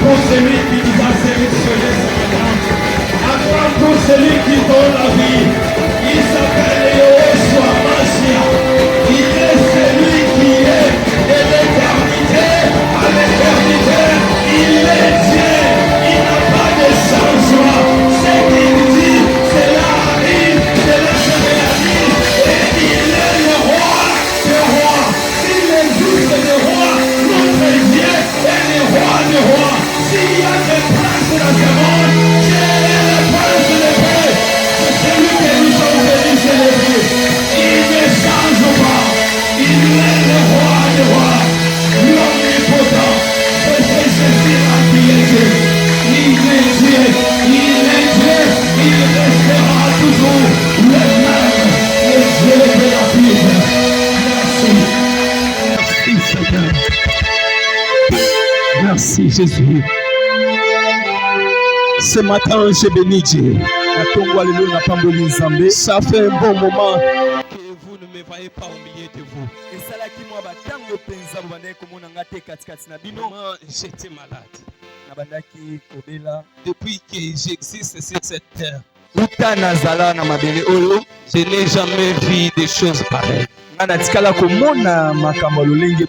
pour celui qui nous a sélectionnés ce matin. Acclame pour celui qui donne la vie. Il s'appelle Yeshua Mashiach. Il est celui qui est de l'éternité à l'éternité. Il est Dieu. Il n'a pas de changement. Ce qu'il dit, cela arrive, cela se réalise. Et il est le roi des rois. Il existe le roi, notre Dieu est le roi des rois. S'il y a des princes dans ce monde, Dieu est le prince des paix. C'est celui que nous sommes venus célébrer. Il ne change pas. Il est le roi des rois, l'omnipotent. C'est Jésus-là qui est Dieu. Il est Dieu. Il est Dieu. Il restera toujours le même. Le Dieu de la Bible. Merci. Merci Seigneur. Merci Jésus. Ce matin, je bénis Dieu. Ça fait un bon moment que vous ne me voyez pas au milieu de vous. Moi, j'étais malade. Depuis que j'existe sur cette terre, je n'ai jamais vu des choses pareilles.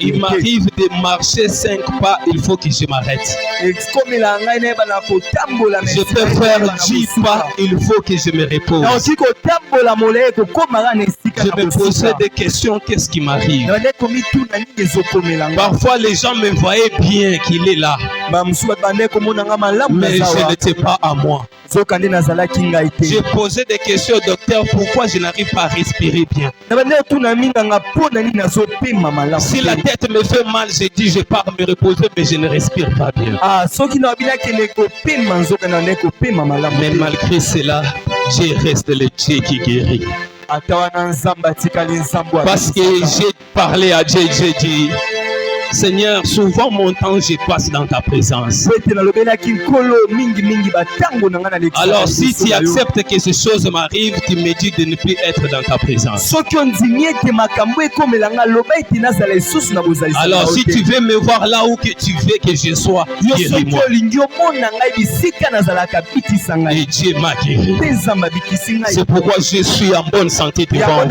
Il m'arrive de marcher 5 pas, il faut que je m'arrête. Je peux faire 10 pas, il faut que je me repose. Je me posais des questions, qu'est-ce qui m'arrive? Parfois les gens me voyaient bien qu'il est là, mais je n'étais pas à moi. J'ai posé des questions au docteur, pourquoi je n'arrive pas à respirer bien? Si la tête me fait mal, je dis je pars me reposer, mais je ne respire pas bien. Mais malgré cela, je reste le Dieu qui guérit. Parce que j'ai parlé à Dieu, j'ai dit, Seigneur, souvent mon temps je passe dans ta présence. Alors si tu acceptes que ces choses m'arrivent, tu me dis de ne plus être dans ta présence. Alors si tu veux me voir là où que tu veux que je sois, guéris-moi. Et Dieu m'a guéri. C'est pourquoi je suis en bonne santé devant vous.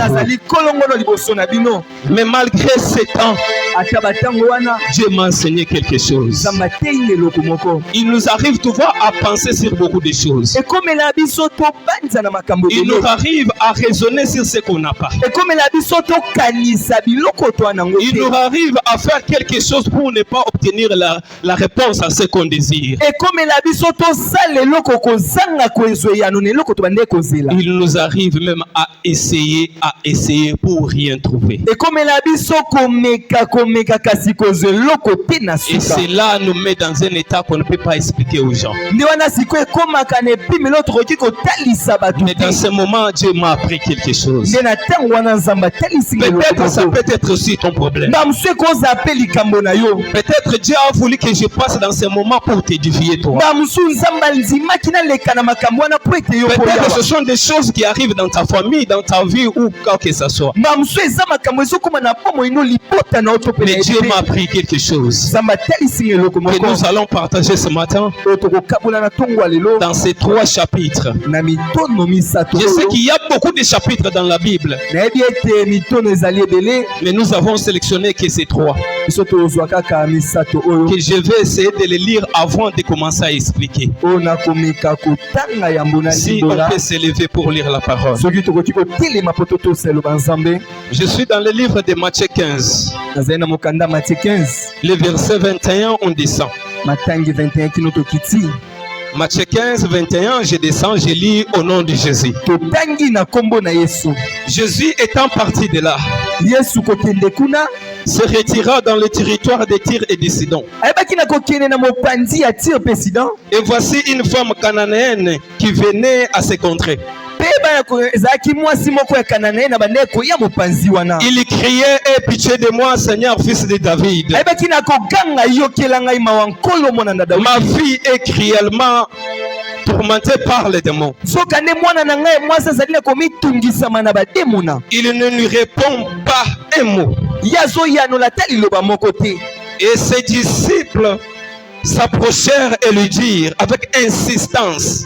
Mais malgré ce temps, Dieu m'a enseigné quelque chose. Il nous arrive de voir à penser sur beaucoup de choses. Il nous arrive à raisonner sur ce qu'on n'a pas. Il nous arrive à faire quelque chose pour ne pas obtenir la réponse à ce qu'on désire. Il nous arrive même à essayer pour rien trouver. Et cela nous met dans un état qu'on ne peut pas expliquer aux gens. Mais dans ce moment, Dieu m'a appris quelque chose. Peut-être ça peut être aussi ton problème. Peut-être Dieu a voulu que je passe dans ce moment pour t'édifier toi. Peut-être ce sont des choses qui arrivent dans ta famille, dans ta vie ou quoi que ce soit. Mais Dieu m'a appris quelque chose que nous allons partager ce matin dans ces 3 chapitres. Je sais qu'il y a beaucoup de chapitres dans la Bible, mais nous avons sélectionné que ces 3 que je vais essayer de les lire avant de commencer à expliquer. Si on peut s'élever pour lire la parole. Je suis dans le livre de Matthieu 15. Le verset 21, on descend. Matthieu 15, 21, je descends, je lis au nom de Jésus. Jésus étant parti de là, se retira dans le territoire de Tyr et de Sidon. Et voici une femme cananéenne qui venait à se contrer. Il criait, aie pitié de moi, Seigneur, fils de David. Ma fille est cruellement tourmentée par les démons. Il ne lui répond pas un mot. Et ses disciples s'approchèrent et lui dirent avec insistance,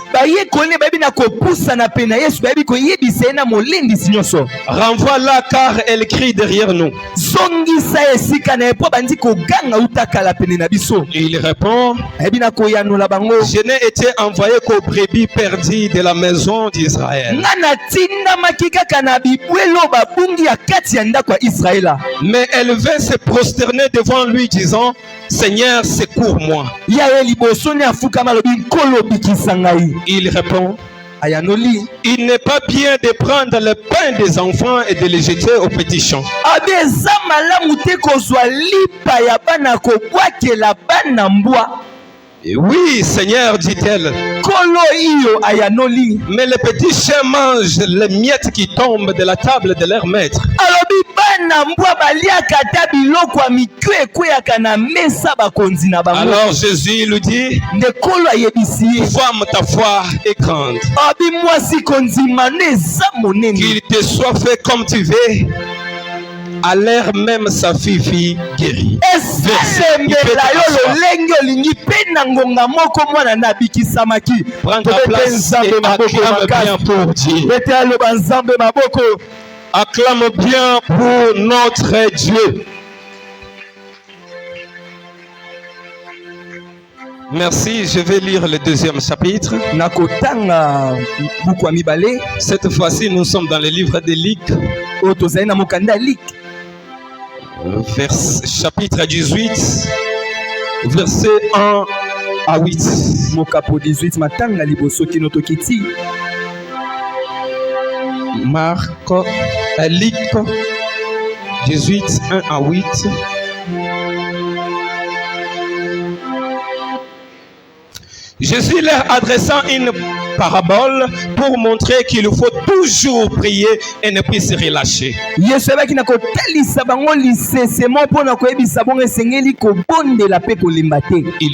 renvoie-la car elle crie derrière nous. Il répond, je n'ai été envoyé qu'aux brebis perdues de la maison d'Israël. Mais elle vint se prosterner devant lui disant, Seigneur, secours-moi. Il répond, il n'est pas bien de prendre le pain des enfants et de les jeter aux petits champs. Oui, Seigneur, dit-elle. Mais les petits chiens mangent les miettes qui tombent de la table de leur maître. Alors Jésus lui dit, femme, ta foi est grande. Qu'il te soit fait comme tu veux. À l'air même sa fille guérie. Prends ta place et acclame bien pour Dieu. Acclame bien pour notre Dieu. Merci, je vais lire le deuxième chapitre. Cette fois-ci, nous sommes dans le livre de Luc. Chapitre 18, verset 1 à 8. Marc, Luc 18, 1 à 8. Jésus leur adressant une parabole pour montrer qu'il faut toujours prier et ne plus se relâcher. Il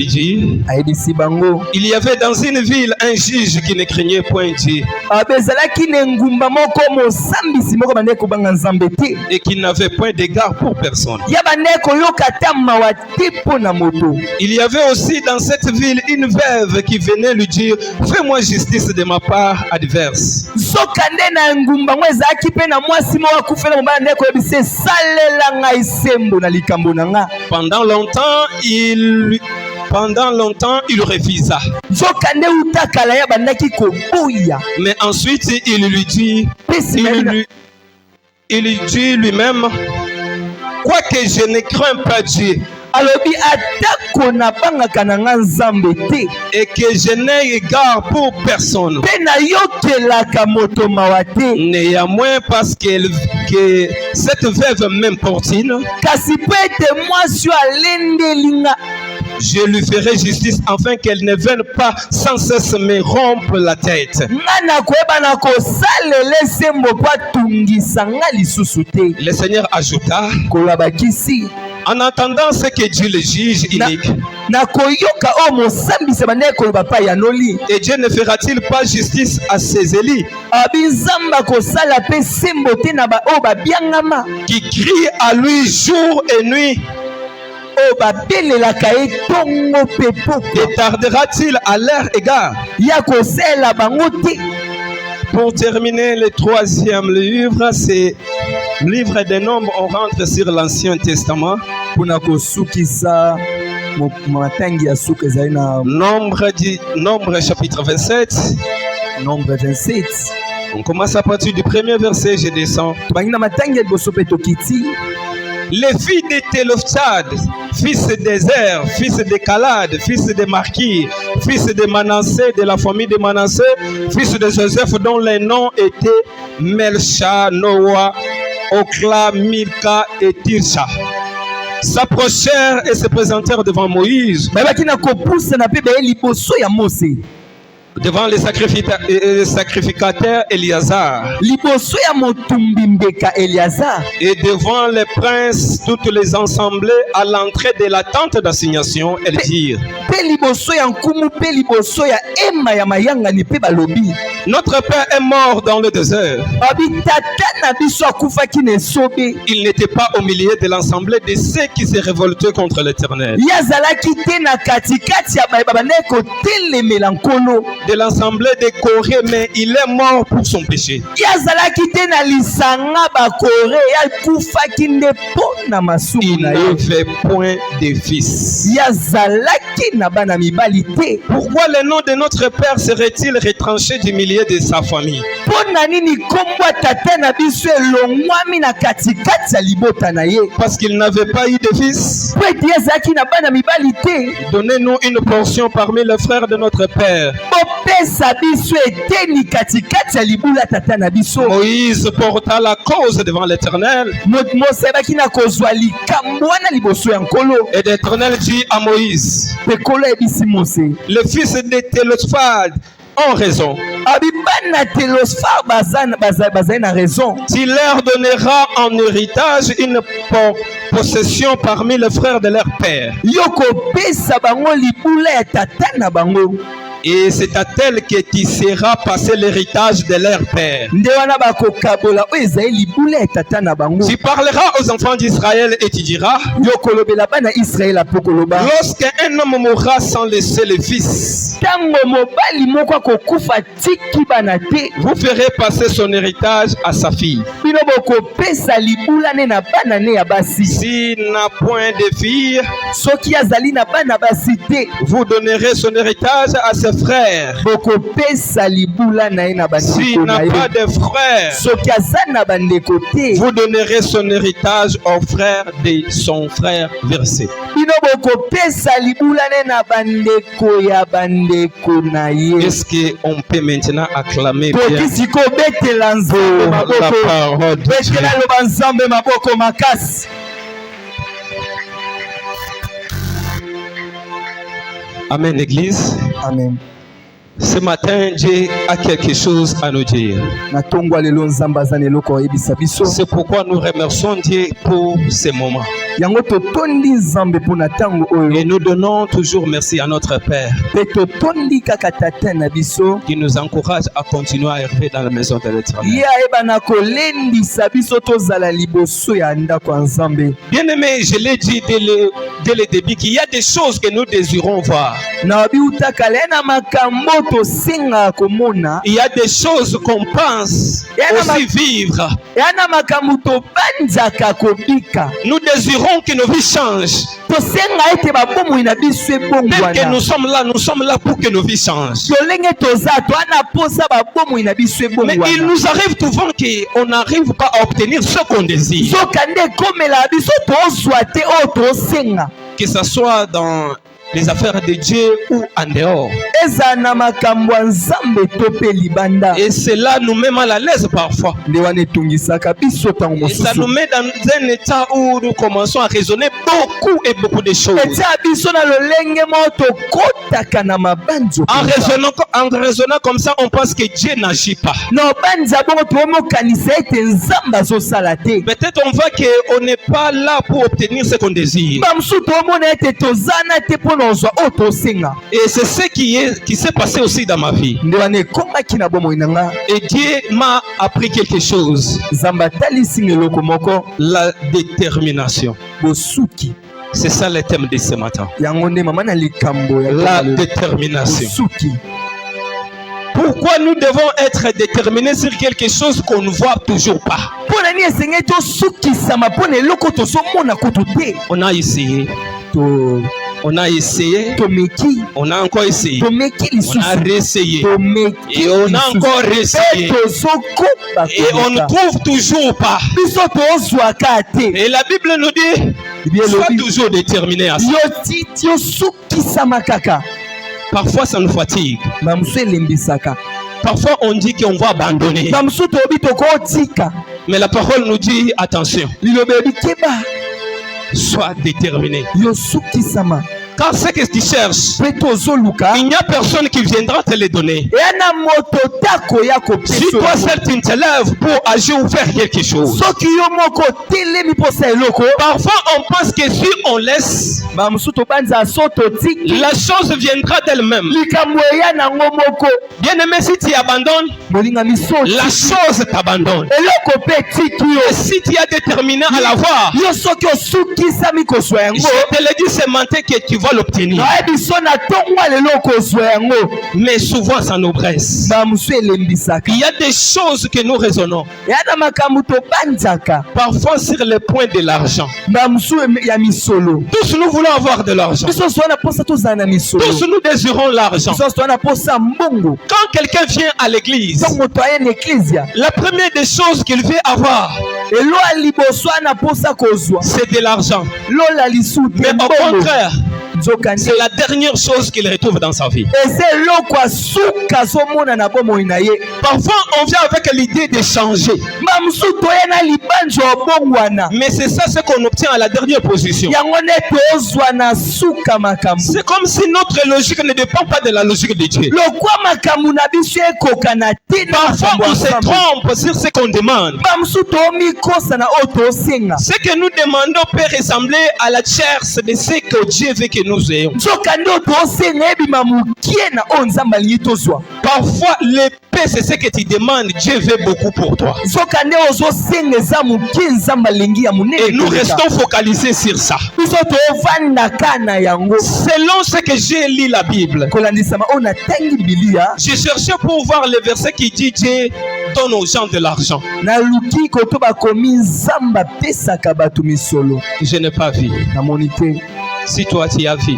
dit, il y avait dans une ville un juge qui ne craignait point Dieu et qui n'avait point d'égard pour personne. Il y avait aussi dans cette ville une veuve qui venait lui dire, fais-moi justice de ma part adverse. Pendant longtemps, il refusa. Mais ensuite, il lui dit lui-même, quoique je ne crains pas Dieu, et que je n'ai égard pour personne, néanmoins parce que cette veuve m'importune, je lui ferai justice afin qu'elle ne vienne pas sans cesse me rompre la tête. Le Seigneur ajouta, en entendant ce que Dieu le juge inique, et Dieu ne fera-t-il pas justice à ses élus qui crient à lui jour et nuit? Et tardera-t-il à leur égard? Pour terminer, le troisième livre, c'est le livre des Nombres. On rentre sur l'Ancien Testament. Nombre chapitre 27. Nombre 27. On commence à partir du premier verset, je descends. Les filles de Télophtad, fils d'Ézer, fils de Calad, fils de Marquis, fils de Manassé, de la famille de Manassé, fils de Joseph, dont les noms étaient Melcha, Noah, Okla, Milka et Tirsha, s'approchèrent et se présentèrent devant Moïse. devant les sacrificateurs Éléazar liboso ya motumbi mbeka Eliazar et devant les princes, toutes les assemblées à l'entrée de la tente d'assignation, elles dirent: pe liboso ya nkumu pe liboso ya ema ya mayangani pe balobi notre père est mort dans le désert. babi tata na biso akufaki na esobe. Il n'était pas au milieu de l'assemblée de ceux qui se révoltaient contre l'Éternel. ye azalaki te na katikati ya baye babandaki kotelemela nkolo De l'assemblée de Corée, mais il est mort pour son péché. ye azalaki te na lisanga bakore ye akufaki nde mpo na masumu Il na ye n'avait point de fils. ye azalaki na bana mibali te. Pourquoi le nom de notre père serait-il retranché du milieu de sa famille? mpo na nini kombo ya tata na biso elongwami na katikati ya libota na ye? Parce qu'il n'avait pas eu de fils. mpo ete ye azalaki na bana mibali te. Donnez-nous une portion parmi les frères de notre père. bopesa biso eteni katikati ya libula ya tata na biso. Moïse porta la cause devant l'Éternel. mose ayebaki na kozwa likambo wana liboso ya nkolo. Et l'Éternel dit à Moïse: mpe nkolo ayebisi mose le fils de Télophad ont raison. abi bana telosphar bazali na raison. Tu leur donneras en héritage une possession parmi les frères de leur père. yo kopesa bango libula ya tata na bango. Et c'est à tel que tu seras passé l'héritage de leur père. nde wana bakokabola oyo ezali libula ya tata na bango. Tu parleras aux enfants d'Israël et tu diras: yo kolobela bana israela mpo koloba lorsqu'un homme mourra sans laisser le fils, ntango mobali moko akokufa tiki bana te, vous ferez passer son héritage à sa fille. bino bokopesa libula ne na bana ne ya basi. S'il n'a point de fille, soki azali na bana basi te, vous donnerez son héritage à ses frères. bokopesa libula na ye na S'il bandeko n'a na pas ye. de frères, soki aza na bandeko te, vous donnerez son héritage aux frères de son frère. Verset. bino bokopesa libula ne na bandeko ya bandeko na ye. Est-ce qu'on peut maintenant acclamer bien toki sikoyo betela nzambe la maboko, parole de Dieu? betela loba nzambe maboko makasi. Amen, Église. Amen. Ce matin, Dieu a quelque chose à nous dire. natongwa lelo nzambe aza na eloko ayebisa biso. C'est pourquoi nous remercions Dieu pour ces moments. yango totondi nzambe mpo na ntango Et oyo nous donnons toujours merci à notre Père mpe totondi kaka tata na biso qui nous encourage à continuer à œuvrer dans la maison de l'Éternel. ye ayeba na kolendisa biso tozala liboso ya ndako ya nzambe. Bien-aimé, je l'ai dit dès le début qu'il y a des choses que nous désirons voir. na babiuta kala ye na makambo tosengaka komona, Il y a des choses qu'on pense aussi vivre. ya na makambo tobanzaka kobika. Nous désirons que nos vies changent. tosenga ete babomoi na biso Même que nous ebongwana. sommes là pour que nos vies changent. tolenge toza toana posa babomoi na biso Mais il ebongwana. nous arrive souvent qu'on n'arrive pas à obtenir ce qu'on désire. soka nde ekomela biso tozwa te oyo tosenga, Que ce soit dans les affaires de Dieu ou en dehors. eza na makambo ya nzambe to mpe libanda. Et cela nous met mal à l'aise parfois. nde wana etungisaka biso ntango Et ça nous mosusu met dans un état où nous commençons à raisonner beaucoup de choses. etia biso na lolenge moko tokotaka na mabanzo En raisonnant comme ça, on pense que Dieu n'agit pas. na obanza bongo tomokanisa ete nzambe azosala te. Peut-être on voit qu'on n'est pas là pour obtenir ce qu'on désire. bamosusu tomona ete tozana te mpo na ozwa oyo tosenga. Et c'est ce qui s'est passé aussi dans ma vie. nde wana ekongaki na bomoi na nga. Et Dieu m'a appris quelque chose. nzambe atalisi eloko moko, La détermination. bosuki. C'est ça le thème de ce matin. yango nde mama na likambo ya La tokalo. détermination. bosuki. Pourquoi nous devons être déterminés sur quelque chose qu'on ne voit toujours pas? mpo na nini esengeli tosukisama mpo na eloko tozomona kutu te. On a essayé, on a essayé, tomeki on a encore essayé, tomeki on a lisusu réessayé, tomeki et on a encore réessayé, mpe tozokoba et on ne trouve toujours pas. biso tozwaka te. Et la Bible nous dit, Bien sois lobi. toujours déterminé à ça. yosukisama kaka. Parfois ça nous fatigue. bamosusu elembisaka, Parfois on dit qu'on va abandonner. bamosusu toyebi tokotika. Mais la parole nous dit, attention, liloba ebi keba sois déterminé. yosukisama. Car ce que tu cherches, mpe tozoluka il n'y a personne qui viendra te les donner. eya na moto takoya Si toi kopesa seul tu ne te lèves pour agir ou faire quelque chose. soki yo moko otelemi mposa eloko Parfois on pense que si on laisse, bamosusu tobanza so totiki la chose viendra d'elle-même. likambo eya nango moko Bien aimé, si tu abandonnes, molingami so la chose t'abandonne. eloko mpe etiki yo Et si tu es déterminé à l'avoir, yo soki osukisami kozwa yango je te le dis, c'est mentir que tu vas l'obtenir. nayebi so na ntongwa lelo okozwa yango Mais souvent ça nous presse. bamosusu elembisaka Il y a des choses que nous raisonnons. eya na makambo tobanzaka Parfois sur le point de l'argent. bamosusu ya misolo Tous nous voulons avoir de l'argent. biso so na mposa tozala na misolo Tous nous désirons l'argent. biso so na mposa mbongo Quand quelqu'un vient à l'église, ntango moto aye na eklizia la première des choses qu'il veut avoir, elo ya liboso ana mposa kozwa c'est de l'argent. lola lisu Mais te au mbongo contraire, nzokande c'est la dernière chose qu'il retrouve dans sa vie. eza eloko asuka azomona na bomoi na ye Parfois, on vient avec l'idée de changer. bamosusu toye na libanzo ya obongwana Mais c'est ça ce qu'on obtient à la dernière position. yango nde tozwa na suka makambo C'est comme si notre logique ne dépend pas de la logique de Dieu. lokwa makambo na biso ekoka na ntina Parfois, makambo on ya se nzambe trompe sur ce qu'on demande. bamosusu toomikosa na oyo tosenga Ce que nous demandons peut ressembler à la tierce de ce que Dieu veut que nous ayons. nzokande oyo tosenga ebima mokie na oyo nzambe alingi tozwa Parfois, l'épée, c'est ce que tu demandes. Dieu veut beaucoup pour toi. nzokande ozosenga eza mokie nzambe alingi ya Et monene nous koleka restons focalisés sur ça. biso tovandaka na yango Selon ce que j'ai lu la Bible, kolandisama oyo natangi bibilia j'ai cherché pour voir le verset qui dit Dieu donne aux gens de l'argent. naluki koto bakomi nzambe apesaka bato misolo Je n'ai pas vu. namoni te Si toi tu as vu,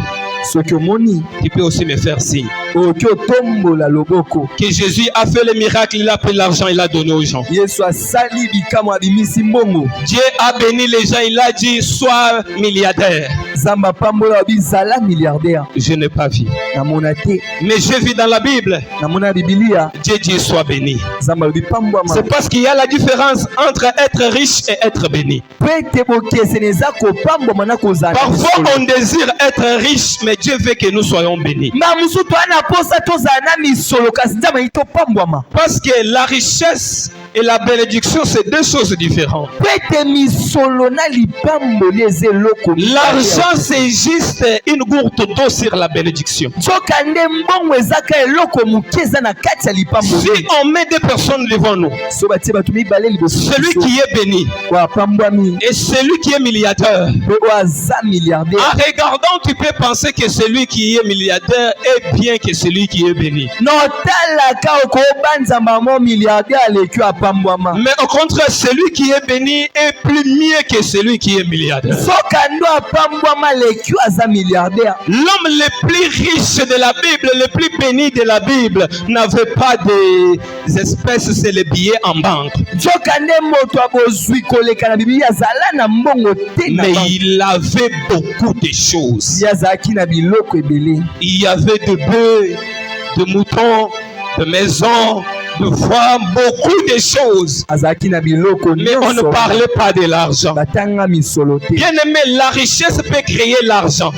soki omoni tu peux aussi me faire signe. okoki otombola loboko Que Jésus a fait le miracle, il a pris l'argent, il a donné aux gens. yesu asali bikamwa abimisi mbongo Dieu a béni les gens, il a dit sois milliardaire. nzambe apambola bizala milliardaire Je n'ai pas vu. namona te Mais j'ai vu dans la Bible, namona bibilia Dieu dit sois béni. nzambe alobi pambwama C'est parce qu'il y a la différence entre être riche et être béni. po ete bokeseni eza kopambwama na kozala na Parfois misolo. on désire être riche, mais Dieu veut que nous soyons bénis. mbala mosusu toya na posa tozala na misolo kasi nzambe alingi topambwama Parce que la richesse et la bénédiction, c'est deux choses différentes. po ete misolo na lipamboli eza eloko L'argent, c'est juste une goutte d'eau sur la bénédiction. nzokande mbongo ezaka eloko moke eza na kati ya Si lipamboli on met deux personnes devant nous, so batie bato mibale liboso na celui biso, qui est béni oyo apambwami et celui qui est milliardaire, mpe oyo aza milliardaire en regardant, tu peux penser que celui qui est milliardaire est bien que celui qui est béni. na otalaka okobanzama mo milliardaire aleki oyo apambwama Mais au contraire, celui qui est béni est plus mieux que celui qui est milliardaire. sokande oyo apambwama aleki oyo aza milliardaire L'homme le plus riche de la Bible, le plus béni de la Bible, n'avait pas des espèces, c'est les billets en banque. nzokande moto abozwi koleka na bibilia azala na mbongo te na Mais banke. il avait beaucoup de choses. ye azalaki na biloko ebele Il y avait de bœufs, de moutons, de maisons, de femmes, beaucoup de choses. azalaki na biloko Mais on ne nyonso parlait pas de l'argent. batanga misolo te Bien aimé, la richesse peut créer l'argent.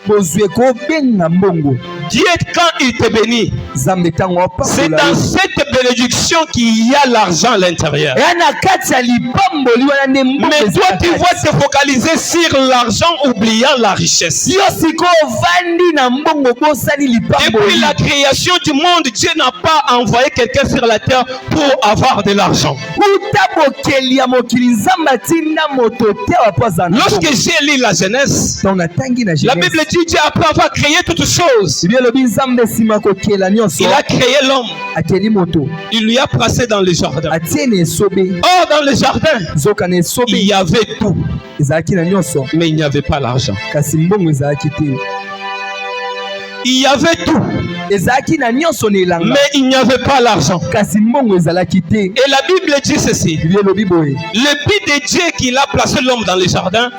bozwi ekobenga mbongo Dieu, quand il te bénit, nzambe ntango c'est apambola dans yo cette bénédiction qu'il y a l'argent à l'intérieur. eya na kati ya lipamboli wana nde mbongo Mais eza toi, na tu kati. vas te focaliser sur l'argent, oubliant la richesse. yo sikoyo ovandi na mbongo bosali Depuis lipamboli la création du monde, Dieu n'a pas envoyé quelqu'un sur la terre pour avoir de l'argent. kuta bokeli ya mokili nzambe atinda moto te wapo aza na Lorsque mbongo. j'ai lu la Genèse, donc natangi na la Bible dit Dieu après avoir créé toutes choses, bibi elobi nzambe nsima kokela nyonso il a créé l'homme, akeli moto il lui a placé dans le jardin. atie na esobe Or, dans le jardin, nzoka na esobe il y avait tout, ezalaki na nyonso mais il n'y avait pas l'argent. kasi mbongo ezalaki te Il y avait tout. Mais il n'y avait pas l'argent. Et la Bible dit ceci. Le but de Dieu qu'il a placé l'homme dans les jardins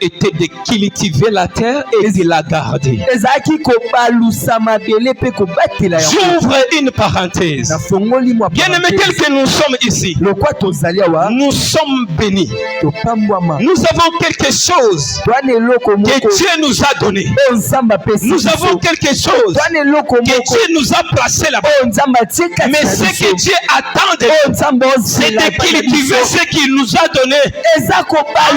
était de cultiver la terre et de la garder. J'ouvre une parenthèse. Bien aimé, tel que nous sommes ici, nous sommes bénis. Nous avons quelque chose que Dieu nous a donné. Nous avons quelque chose que Dieu nous a placé là-bas. Mais ce que Dieu attend de nous, c'est de cultiver ce qu'il nous a donné afin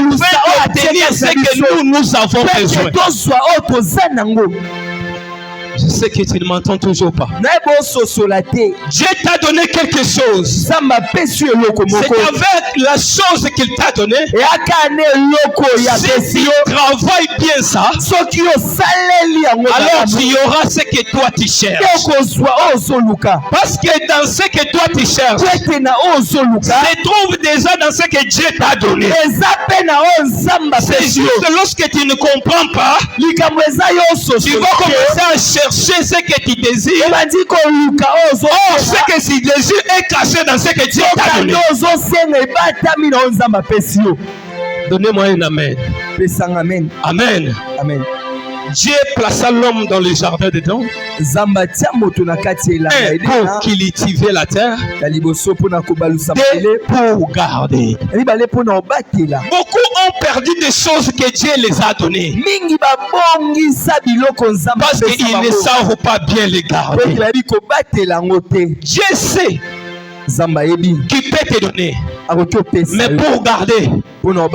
d'obtenir ce que nous avons besoin. Je sais que tu ne m'entends toujours pas. Dieu t'a donné quelque chose. C'est avec la chose qu'il t'a donné. Si tu travailles bien ça, alors tu auras ce que toi tu cherches. Parce que dans ce que toi tu cherches, se trouve déjà dans ce que Dieu t'a donné. C'est juste lorsque tu ne comprends pas, tu vas commencer à chercher ce que tu désires. Or, ce que tu désires est caché dans ce que Dieu t'a donné. Donnez-moi un amen. Amen. Amen. Dieu plaça l'homme dans le jardin dedans pour cultiver la terre, pour garder. Beaucoup ont perdu des choses que Dieu les a données parce qu'ils ne savent pas bien les garder. Dieu sait qui peut te donner, mais pour garder,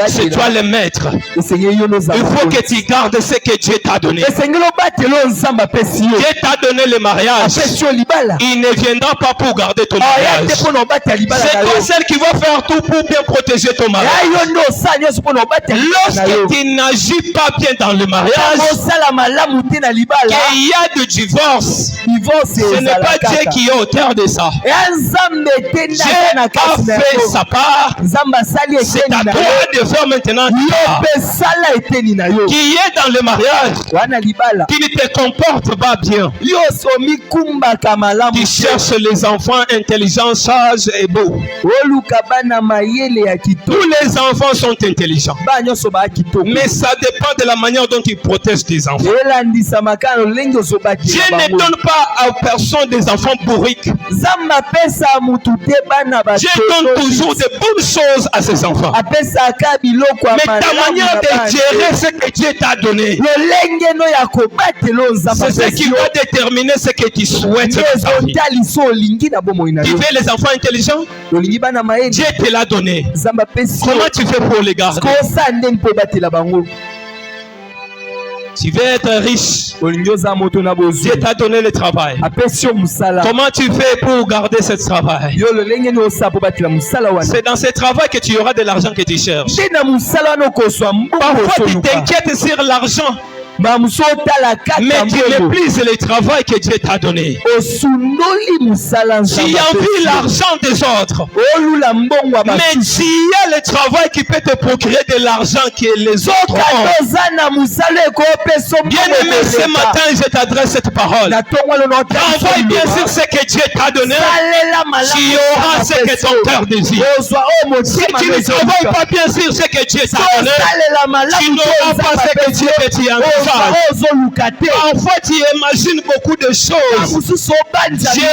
c'est toi le maître. Il faut que tu gardes ce que Dieu t'a donné. Dieu t'a donné le mariage. Il ne viendra pas pour garder ton mariage. C'est toi celle qui va faire tout pour bien protéger ton mariage. Lorsque tu n'agis pas bien dans le mariage, qu'il y a de divorce, ce n'est pas Dieu qui est auteur de ça. Dieu a fait sa part. C'est à toi de faire maintenant qui est dans le mariage, qui ne te comporte pas bien. Tu cherches les enfants intelligents, sages et beaux. Tous les enfants sont intelligents, mais ça dépend de la manière dont tu protèges tes enfants. Dieu ne donne pas à personne des enfants bourriques. Dieu donne toujours de bonnes choses à ses enfants. Mais ta manière de gérer ce que Dieu t'a donné, c'est ce qui va déterminer ce que tu souhaites. Tu veux les enfants intelligents? Dieu te l'a donné. Comment tu fais pour les garder? Tu veux être riche. Dieu t'a donné le travail. Comment tu fais pour garder ce travail? C'est dans ce travail que tu auras de l'argent que tu cherches. Parfois tu t'inquiètes sur l'argent, mais tu méprises le travail que Dieu t'a donné. Tu envies l'argent des autres, mais tu as le travail qui peut te procurer de l'argent que les autres ont. Bien aimé, ce matin je t'adresse cette parole. Travaille bien sur ce que Dieu t'a donné, tu auras ce que ton cœur désire. Si tu ne travailles pas bien sur ce que Dieu t'a donné, tu n'auras pas ce que Dieu te dit. Parfois tu imagines beaucoup de choses. Dieu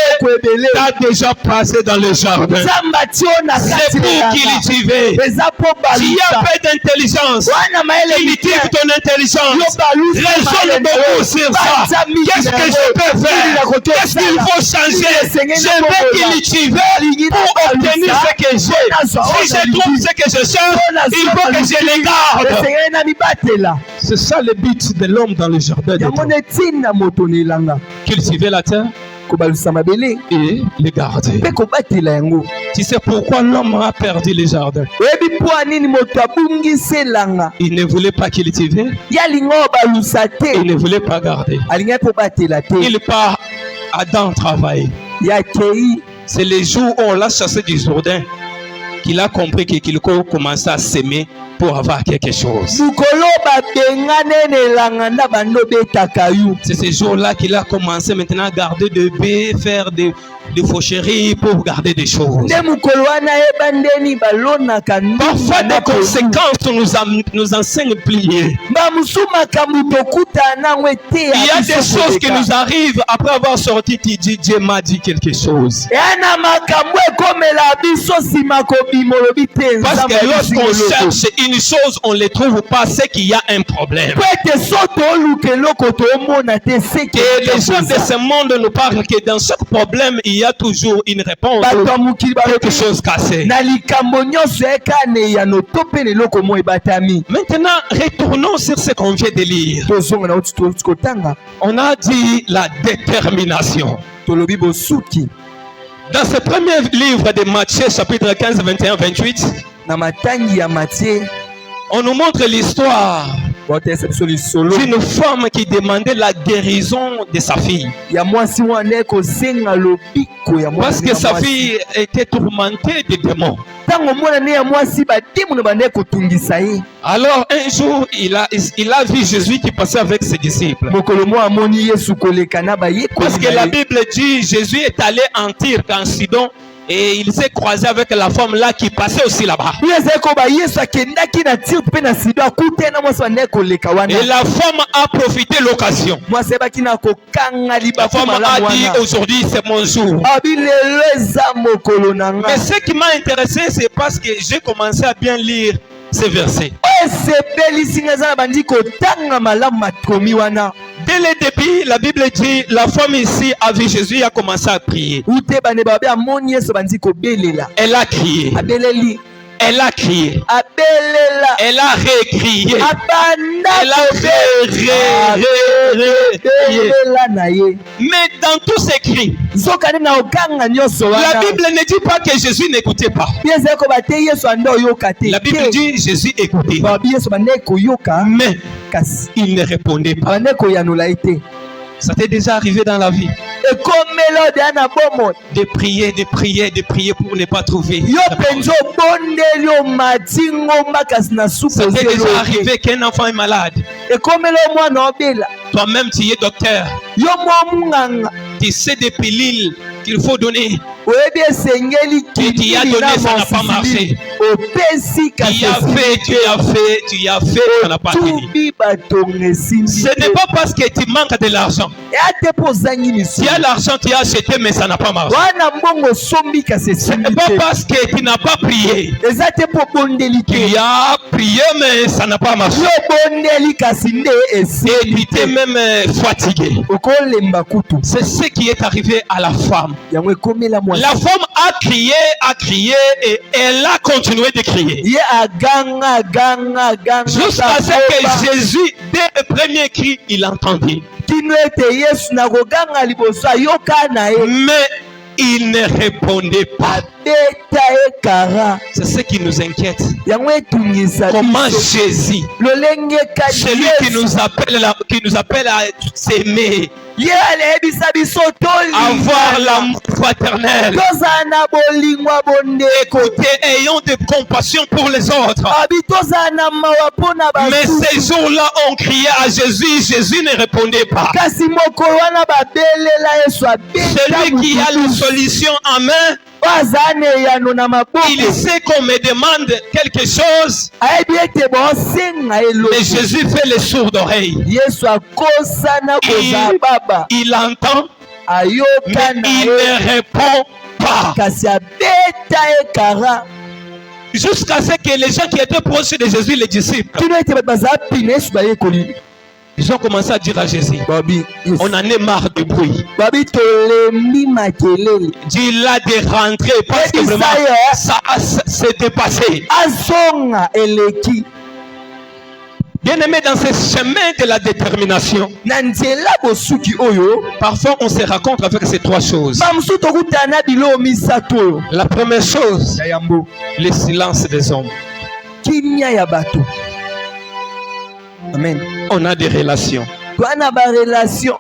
t'a déjà passé dans le jardin. C'est pour cultiver. Tu as peu d'intelligence. Cultive ton intelligence. Raisonne beaucoup sur ça. Qu'est-ce que je peux faire? Qu'est-ce qu'il faut changer? Je vais cultiver pour obtenir ce que j'ai. Si je trouve ce que je cherche, il faut que je les garde. C'est ça le but de l'homme dans le jardin. Cultiver la terre et les garder. Tu sais pourquoi l'homme a perdu les jardins? Il ne voulait pas cultiver. Il ne voulait pas garder. Il part Adam travailler. C'est les jours où on l'a chassé du Jourdain qu'il a compris qu'il commençait à s'aimer pour avoir quelque chose. mukolo babengane nelanga nda bando betaka yo. C'est ce jour-là qu'il a commencé maintenant à garder de baies, faire des faucheries pour garder des choses. Nde mukolo wana ebandeni balonaka Parfois des conséquences nous enseignent plier. bamusumaka mutokutana ngwete. Il y a des choses qui nous arrivent après avoir sorti, tu dis Dieu m'a dit quelque chose. Yana makambo ekomela biso sima kobima olobi te. Parce que lorsqu'on cherche une chose, on ne les trouve pas, c'est qu'il y a un problème. Kwete soto oluka eloko toomona te seke. Et les gens de ce monde nous parlent que dans chaque problème, il y a toujours une réponse. bato ya mokili Quelque chose cassé. na likambo nyonso ekane ya no to mpe leloko mo ebatami. Maintenant, retournons sur ce qu'on vient de lire. Tozonga na uti kotanga. On a dit la détermination. Tolobi bosuki. Dans ce premier livre de Matthieu, chapitre 15, 21, 28, Na matangi ya Matthieu on nous montre l'histoire botesa biso lisolo d'une femme qui demandait la guérison de sa fille. ya mwasi wana ekosenga lobiko ya Parce mwasi. que sa fille était tourmentée de démons. Ntango mwana ne ya mwasi badimu na bande kotungisa ye. Alors un jour, il a vu Jésus qui passait avec ses disciples. Mokolo mo amoni Yesu koleka na bayekoli. Parce que la Bible dit Jésus est allé en Tyr, en Sidon, et il s'est croisé avec la femme là qui passait aussi là-bas. Yesu akendaki na Tyr mpe na Sidon akute na mwasi bande koleka wana. Et la femme a profité de l'occasion. Mwasi ebaki na kokanga La libaku femme malamu a dit wana. aujourd'hui c'est mon jour. Abi lelo eza mokolo na nga. Mais ce qui m'a intéressé, c'est parce que j'ai commencé à bien lire ces versets. Esepelisi nga eza na bandi kotanga malamu makomi wana. Dès le début, la Bible dit la femme ici a vu Jésus et a commencé à prier. Ute bane babe amoni Yesu bandi kobelela. Elle a crié. Abeleli. Elle a crié. Abelela. Elle a récrié. Abanda. Elle a récrié. Abelela na ye. Mais dans tous ces cris, Zokane na okanga nyonso wana. la Bible ne dit pas que Jésus n'écoutait pas. Yeza ko bate Yesu ando yoka te. La Bible dit Jésus écoutait. Babi Yesu bande koyoka Mais kasi. il ne répondait pas. Bande koyanula ite. Ça t'est déjà arrivé dans la vie Ekomelo de na bomo. de prier pour ne pas trouver. Yo penzo bondeli o matingo makasi na Ça supo t'est déjà zelo. arrivé qu'un enfant est malade. Ekomelo mwana obela. Toi-même, tu es docteur. Yo mwa munganga. Tu sais des pilules qu'il faut donner. Oyebi esengeli Et tu as donné, ça n'a pas marché. opesi Tu kasi as fait, ça n'a pas fini. tubi batonga esimbi Ce n'est pas parce que tu manques de l'argent. ate mpo ozangi Tu misuni as l'argent, tu as acheté, mais ça n'a pas marché. wana mbongo osombi kasi Ce esimbi n'est pas te parce que tu n'as pas prié. eza te mpo bondeli te Tu as prié, mais ça n'a pas marché. yo bondeli kasi nde Et esimbi tu t'es te même fatigué. okolemba kutu C'est ce qui est arrivé à la femme. yango ekomela mwasi La femme a crié et elle a continué de crier. ye aganga Jusqu'à ce que Jésus, dès le premier cri, il entendit. kino ete yesu na koganga liboso ayoka na ye Mais il ne répondait pas. abeta ye kara C'est ce qui nous inquiète. yango etungisa Comment biso Jésus, lolenge kadi celui qui nous appelle à s'aimer, ye aleyebisa biso avoir tolingana l'amour paternel, tozala na bolingo bondeko écouter, ayons de compassion pour les autres. abi tozala na mawa mpo na Mais basusu ces jours-là, on criait à Jésus, Jésus ne répondait pas. kasi mokolo wana babelela yesu Celui qui a la solution en main, oyo azala na eyano na il maboko sait qu'on me demande quelque chose, ayebi ete bosenga mais eloko Jésus fait les sourds d'oreille. yesu akosana kozala baba Il entend, ayoka mais na il ye ne répond pas. kasi abeta ye kara Jusqu'à ce que les gens qui étaient proches de Jésus, les disciples, kino ete bato bazala pina yesu bayekoli ils ont commencé à dire à Jésus, babi Yesu. on en est marre du bruit. babi tolembi makelele Dis-là de rentrer parce que vraiment, ça s'est dépassé. azonga eleki Bien-aimé, dans ce chemin de la détermination, na nzela bosuki oyo parfois on se rencontre avec ces trois choses. bamosusu tokutana na biloko misato oyo La première chose, ya yambo le silence des hommes. kimia ya bato amen On a des relations. toa na barelation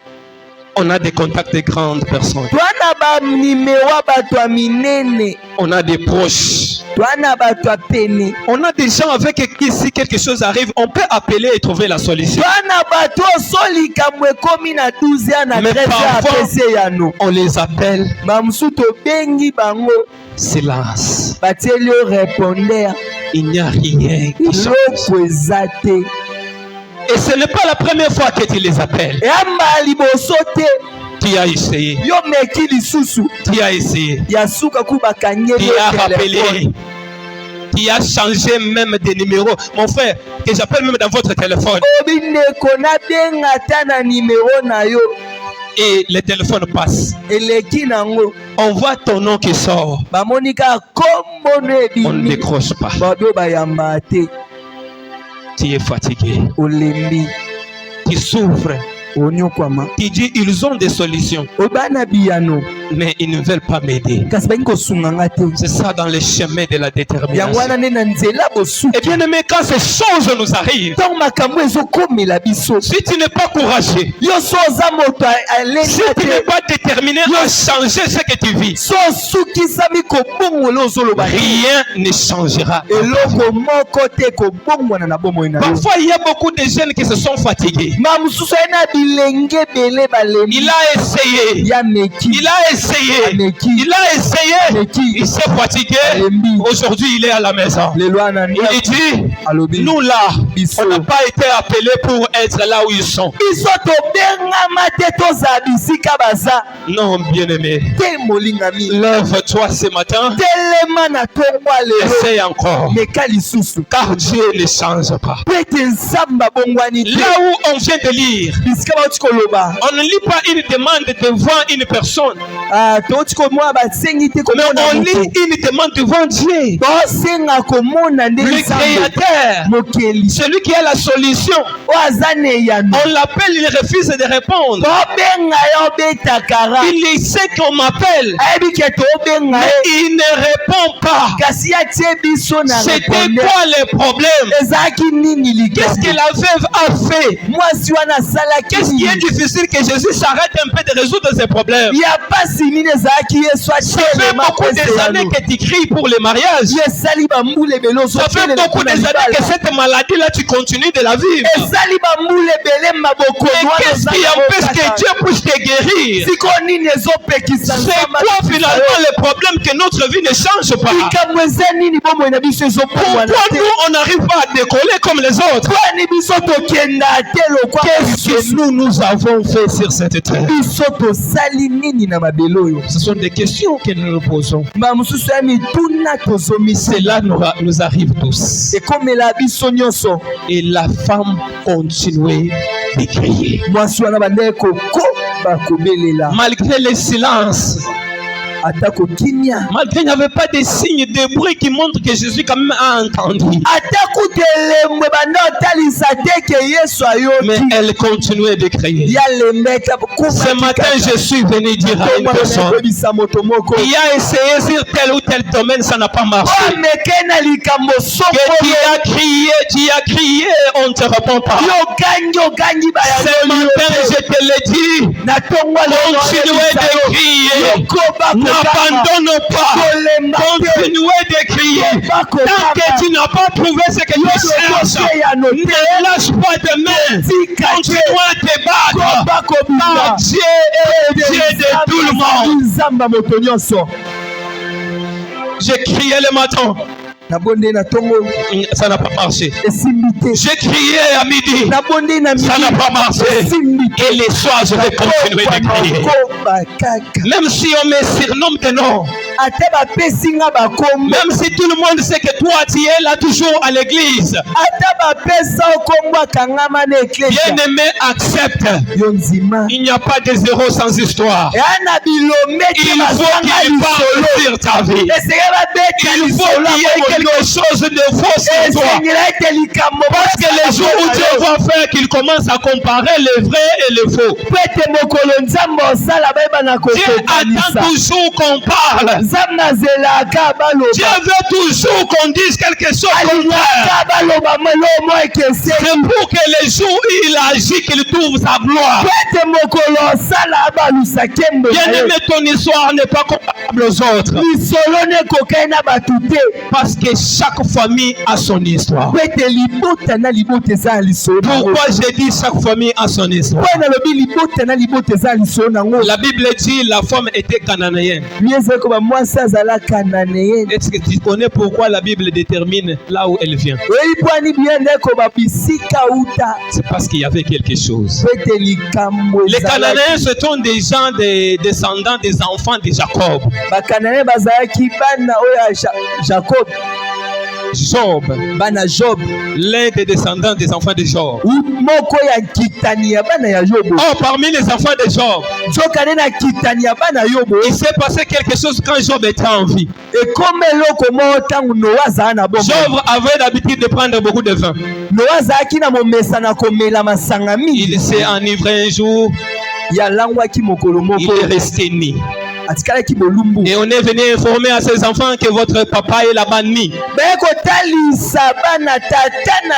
On a des contacts de grandes personnes. Twana ba numéro bato ya minene. On a des proches. Twana bato ya pene. On a des gens avec qui si quelque chose arrive, on peut appeler et trouver la solution. Twana bato solika mwekomi na 12 ans na 13 ans apese ya no. On les appelle. Mamsu to bengi bango. Silence. Batieli répondeur. Il n'y a rien qui change. Et ce n'est pas la première fois que tu les appelles. Tu as essayé. Tu as essayé. Tu as rappelé. Tu as changé même des numéros. Mon frère, que j'appelle même dans votre téléphone. Et le téléphone passe. On voit ton nom qui sort. On ne décroche pas. Tu es fatigué. Tu souffres. Tu dis ils ont des solutions, mais ils ne veulent pas m'aider. C'est ça dans les chemins de la détermination. Et bien aimé, quand ces choses nous arrivent, si tu n'es pas courageux, si tu n'es pas déterminé à changer ce que tu vis, rien ne changera. Parfois il y a beaucoup de jeunes qui se sont fatigués. Il a essayé. Il a essayé. Il a essayé. Il s'est fatigué. Aujourd'hui, il est à la maison. Il dit, nous là, on n'a pas été appelés pour être là où ils sont. Non, bien-aimé. Lève-toi ce matin. Essaye encore. Car Dieu ne change pas. Là où on vient de lire, on ne lit pas une demande devant une personne, mais on lit une demande devant Dieu, le Créateur, celui qui a la solution. On l'appelle, il refuse de répondre. Il sait qu'on m'appelle, mais il ne répond pas. C'était quoi le problème? Qu'est-ce que la veuve a fait? Qu'est-ce qui est difficile que Jésus s'arrête un peu de résoudre ces problèmes? Ça fait beaucoup des années que tu cries pour le mariage. Ça fait beaucoup des années que cette maladie-là, tu continues de la vivre. Mais qu'est-ce qui empêche que Dieu puisse te guérir? C'est quoi finalement le problème que notre vie ne change pas? Pourquoi nous, on n'arrive pas à décoller comme les autres? Qu'est-ce que nous avons fait sur cette terre? Ce sont des questions que nous nous posons. Cela nous arrive tous. Et la femme continuait de crier. Malgré le silence, malgré qu'il n'y avait pas de signes de bruit qui montrent que Jésus quand même a entendu. Mais elle continuait de crier. Ce matin, je suis venu dire à une personne qui a essayé sur tel ou tel domaine, ça n'a pas marché. Que tu as crié, on ne te répond pas. Ce matin, je te l'ai dit, continuez de crier. N'abandonne pas. Continuez de crier. Tant que tu n'as pas trouvé ce que tu cherches, ne lâche pas de main. Continue à te battre. Car Dieu est Dieu de tout le monde. J'ai crié le matin. Ça n'a pas marché. J'ai crié à midi. Ça n'a pas marché. Et les soirs, je vais continuer de crier. Même si on me surnomme de nom. Même si tout le monde sait que toi, tu es là toujours à l'église. Bien-aimé, accepte. Il n'y a pas de zéro sans histoire. Il faut qu'il parle sur ta vie. Il faut qu'il y ait quelque chose de faux sur toi. Parce que les jours où Dieu va faire qu'il commence à comparer le vrai et le faux. Dieu attend toujours qu'on parle. Dieu veut toujours qu'on dise quelque chose contraire. C'est pour que les jours où il agit, qu'il trouve sa gloire. Bien-aimé, ton histoire n'est pas comparable aux autres. Parce que chaque famille a son histoire. Pourquoi j'ai dit chaque famille a son histoire? La Bible dit la femme était cananéenne. Est-ce que tu connais pourquoi la Bible détermine là où elle vient? C'est parce qu'il y avait quelque chose. Les Cananéens, ce sont des gens, des descendants des enfants de Jacob. Job, l'un des descendants des enfants de Job. Oh, parmi les enfants de Job, il s'est passé quelque chose quand Job était en vie. Job avait l'habitude de prendre beaucoup de vin. Il s'est enivré un jour. Il est resté né. Et on est venu informer à ses enfants que votre papa est là-bas ni.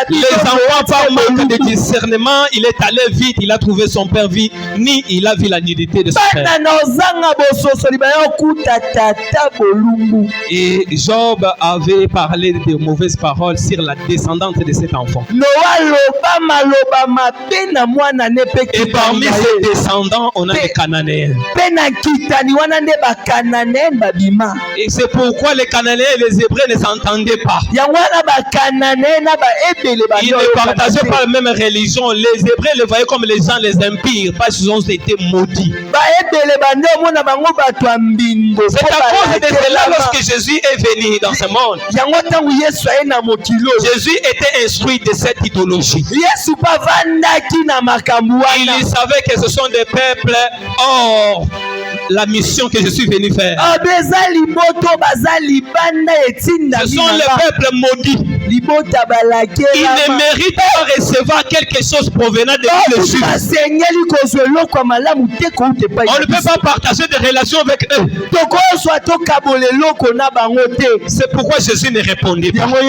Les enfants, par manque de discernement, il est allé vite, il a trouvé son père ni il a vu la nudité de son père. Et Job avait parlé de mauvaises paroles sur la descendante de cet enfant. Et parmi ses descendants, on a des Cananéens. Et c'est pourquoi les Cananéens et les Hébreux ne s'entendaient pas. Ils ne partageaient pas la même religion. Les Hébreux les voyaient comme les gens les impires parce qu'ils ont été maudits. C'est à cause de cela lorsque Jésus est venu dans ce monde. Jésus était instruit de cette idéologie. Il savait que ce sont des peuples hors la mission que je suis venu faire. Ce sont les peuples maudits. Ils ne méritent pas recevoir quelque chose provenant de Dieu. On ne peut pas partager des relations avec eux. C'est pourquoi Jésus ne répondait pas. Et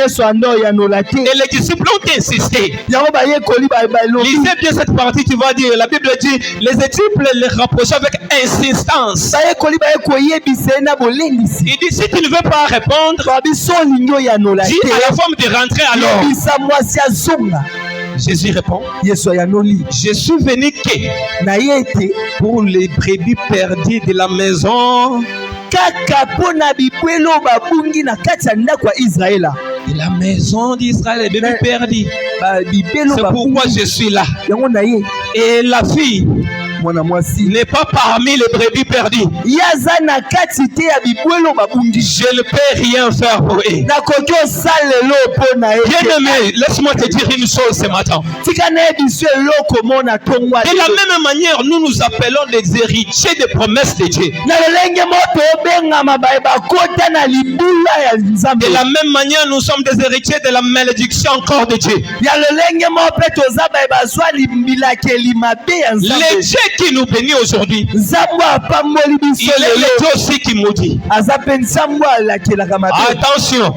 les disciples ont insisté. Lisez bien cette partie, tu vas dire. La Bible dit, les disciples les rapprochaient avec insistance. Il dit, si tu ne veux pas répondre, dis à la femme de rentrer alors. Jésus répond, je suis venu pour les brebis perdues de la maison. De la maison d'Israël, les bébés perdus. C'est pourquoi je suis là. Et la fille n'est pas parmi les brebis perdus. Je ne peux rien faire pour eux. Bien-aimé, laisse-moi te dire une chose ce matin. De la même manière, nous nous appelons les héritiers des promesses de Dieu. De la même manière, nous sommes des héritiers de la malédiction encore de Dieu. Les dieux qui nous bénit aujourd'hui, il est le Dieu aussi qui maudit. Attention,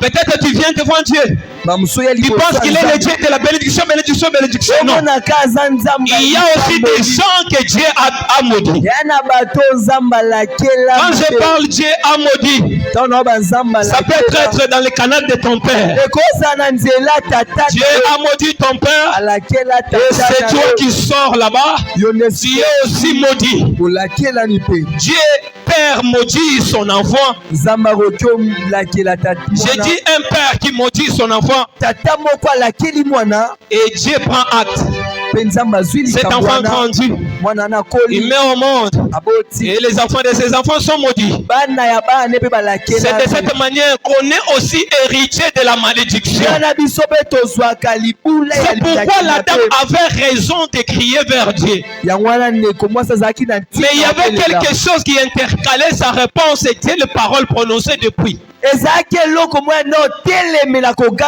peut-être tu viens devant Dieu. Tu penses qu'il est le Dieu de la bénédiction, bénédiction, bénédiction. Non. Il y a aussi des gens que Dieu a maudit. Quand je parle Dieu a maudit, ça peut être dans le canal de ton père. Dieu a maudit ton père. Et c'est toi qui sors là-bas. Tu es aussi maudit. Dieu père maudit son enfant. J'ai dit un père qui maudit son enfant. Et Dieu prend acte. Cet enfant grandit, il met au monde, et les enfants de ses enfants sont maudits. C'est de cette manière qu'on est aussi héritier de la malédiction. C'est pourquoi la dame avait raison de crier vers Dieu. Mais il y avait quelque chose qui intercalait sa réponse, c'était les paroles prononcées depuis.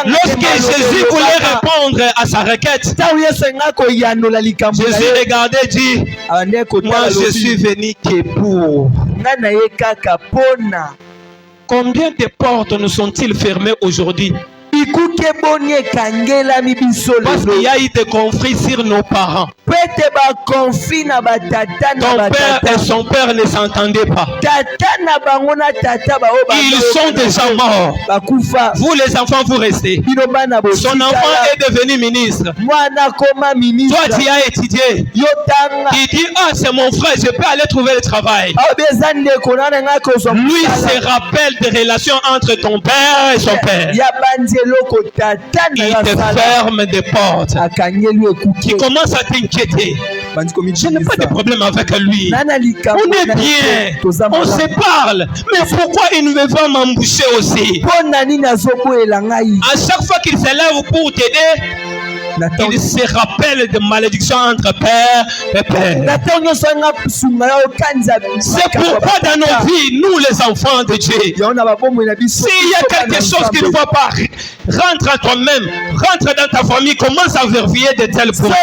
Lorsque Jésus voulait répondre à sa requête, Jésus regardait et dit, moi je suis venu que pour Ngana ye kaka pona. Combien de portes nous sont-ils fermées aujourd'hui? Parce qu'il y a eu des conflits sur nos parents. Ton père et son père ne s'entendaient pas. Ils sont déjà morts. Vous les enfants, vous restez. Son enfant est devenu ministre. Toi, tu as étudié. Il dit, ah, c'est mon frère, je peux aller trouver le travail. Lui se rappelle des relations entre ton père et son père. Il te ferme des portes. Tu commences à t'inquiéter. Je n'ai pas de problème avec lui. On est bien. On se parle. Mais pourquoi il ne veut pas m'emboucher aussi? À chaque fois qu'il s'élève pour t'aider, il se rappelle de malédictions entre père et père. C'est pourquoi dans nos vies, nous les enfants de Dieu, s'il y a quelque chose qui ne va pas, rentre à toi-même, rentre dans ta famille, commence à vérifier de tels points.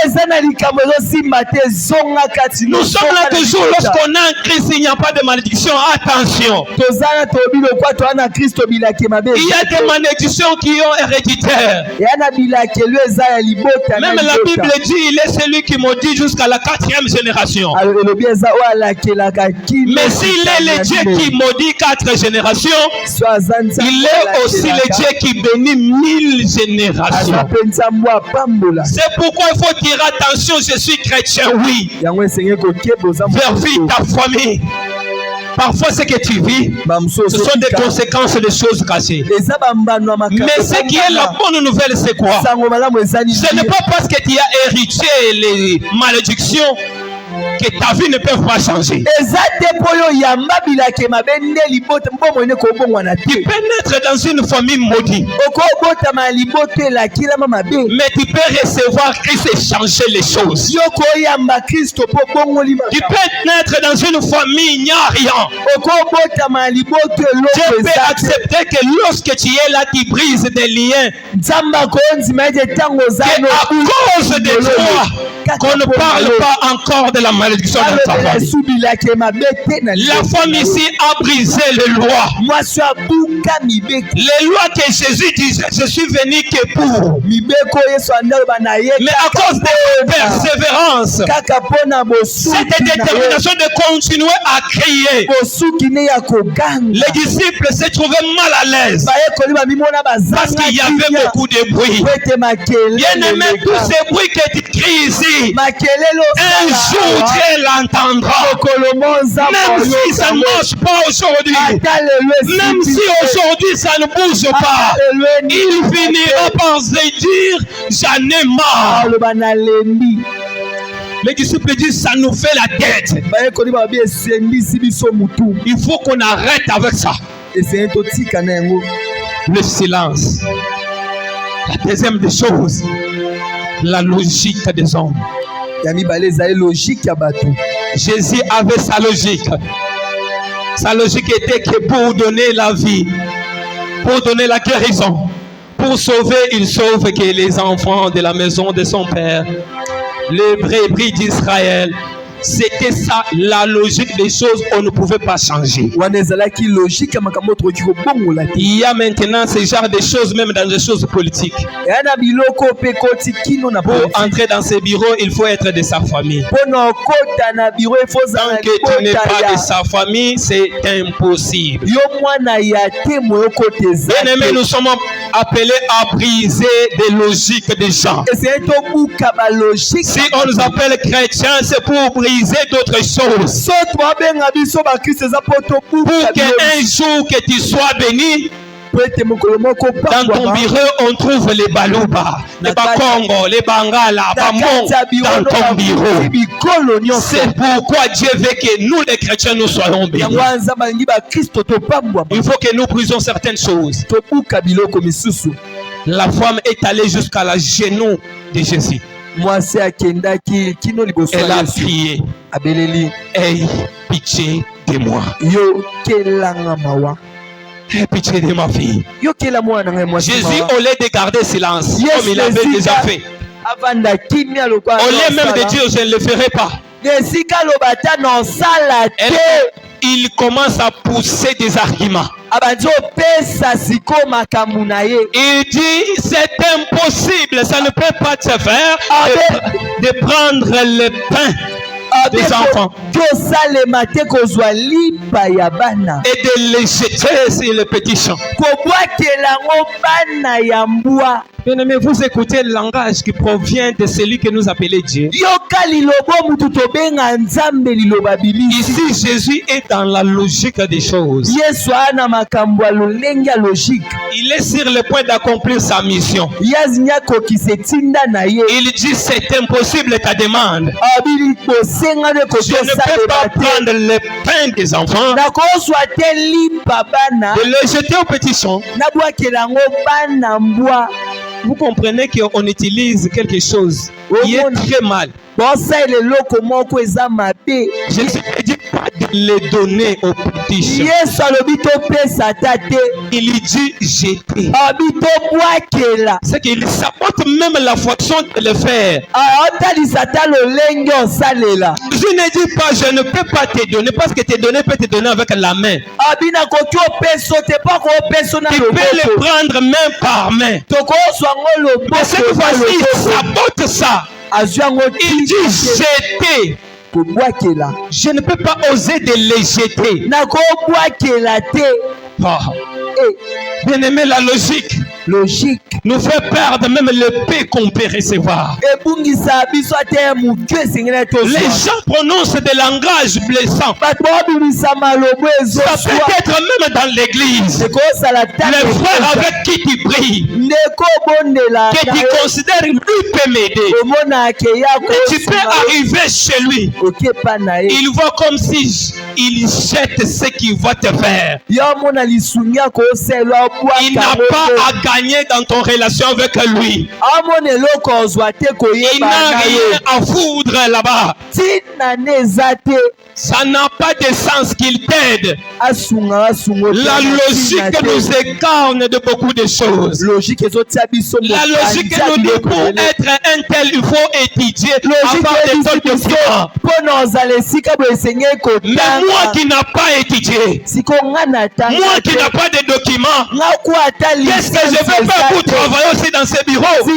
Nous sommes là toujours lorsqu'on a un Christ, il n'y a pas de malédiction. Attention. Il y a des malédictions qui ont héréditaire. Même la Bible dit, il est celui qui maudit jusqu'à la 4e génération. Mais s'il est le Dieu qui maudit 4 générations, il est aussi le Dieu qui bénit 1000 générations. C'est pourquoi il faut dire attention, je suis chrétien, oui. Vérifie ta famille. Parfois, ce que tu vis, ce sont des conséquences des choses cachées. Mais ce qui est la bonne nouvelle, c'est quoi? Ce n'est pas parce que tu as hérité les malédictions que ta vie ne peut pas changer. Tu peux naître dans une famille maudite, mais tu peux recevoir Christ et changer les choses. Tu peux naître dans une famille, il n'y a rien. Dieu peut accepter que lorsque tu es là, tu brises des liens. C'est à cause de toi qu'on ne parle pas encore de la malédiction dans ta famille. La femme ici a brisé les lois. Les lois que Jésus disait, je suis venu que pour. Mais à cause de persévérance, cette détermination de continuer à crier, les disciples se trouvaient mal à l'aise parce qu'il y avait beaucoup de bruit. Bien aimé, tous ces bruits que tu cries ici, un jour Dieu l'entendra. Même si ça ne marche pas aujourd'hui, même si aujourd'hui ça ne bouge pas, il finira par se dire j'en ai marre. Les disciples disent ça nous fait la tête. Il faut qu'on arrête avec ça. Le silence. La deuxième des choses, la logique des hommes. Jésus avait sa logique. Sa logique était que pour donner la vie, pour donner la guérison, pour sauver, il sauve que les enfants de la maison de son père, les brebis d'Israël. C'était ça la logique des choses, on ne pouvait pas changer. Il y a maintenant ce genre de choses, même dans les choses politiques. Pour entrer dans ces bureaux, il faut être de sa famille. Tant que tu n'es pas de sa famille, c'est impossible. Bien aimé, nous sommes appelés à briser des logiques des gens. Si on nous appelle chrétiens, c'est pour briser d'autres choses. Pour qu'un jour que tu sois béni, dans ton bureau on trouve les Baluba, les Bakongo, les Bangala, Bamon dans ton bureau. C'est pourquoi Dieu veut que nous les chrétiens nous soyons bénis. Il faut que nous brisons certaines choses. La femme est allée jusqu'à la genou de Jésus. Elle a prié. Aie pitié de moi. Aie pitié de ma fille. Jésus, au lieu de garder silence, comme il avait déjà fait, au lieu même de dire je ne le ferai pas, il commence à pousser des arguments. Il dit c'est impossible, ça ne peut pas se faire de prendre le pain des enfants et de les jeter sur les petits champs. Bien-aimé, vous écoutez le langage qui provient de celui que nous appelons Dieu. Ici, Jésus est dans la logique des choses. Il est sur le point d'accomplir sa mission. Il dit c'est impossible ta demande. Je ne peux pas prendre le pain des enfants de le jeter au petit champ. Vous comprenez qu'on utilise quelque chose qui est très mal. Je ne dis pas de les donner au petit champ. Il dit jeter. C'est qu'il sabote même la façon de le faire. Je ne dis pas je ne peux pas te donner parce que te donner peut te donner avec la main. Tu peux le prendre main par main. Mais cette fois-ci, il sabote ça. Il dit jeter. Je ne peux pas oser de les jeter. Bien-aimé, la logique nous fait perdre même le paix qu'on peut recevoir. Les gens prononcent des langages blessants. Ça peut être même dans l'église. Les frères avec qui tu pries, que tu considères lui peut m'aider. Et tu peux arriver chez lui. Il voit comme si il jette ce qu'il va te faire. Il n'a pas à gagner dans ton relation avec lui. Il n'a rien à foudre là-bas. Ça n'a pas de sens qu'il t'aide. La logique nous écarne de beaucoup de choses. La logique nous dit pour être un tel, il faut étudier, avoir des taux de foi. Mais moi qui n'ai pas étudié, moi qui n'ai pas de documents, qu'est-ce que je vais faire pour travailler aussi dans ces bureaux? Ce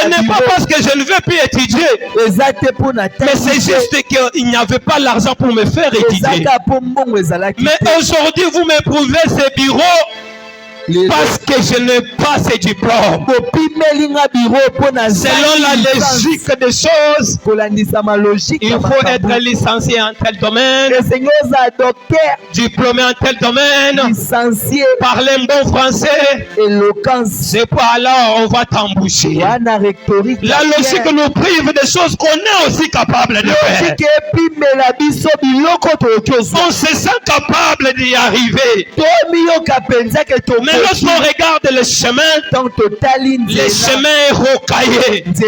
n'est pas parce que je ne veux plus étudier, mais c'est juste qu'il n'y avait pas l'argent pour me faire étudier. Mais aujourd'hui, vous m'éprouvez ces bureaux parce que je n'ai pas ces diplômes. Selon la logique des choses, il faut être licencié en tel domaine, diplômé en tel domaine, parler un bon français. C'est pas alors on va t'embaucher. La logique nous prive des choses qu'on est aussi capable de faire. On se sent capable d'y arriver. Mais lorsqu'on regarde le chemin est rocaillé. Il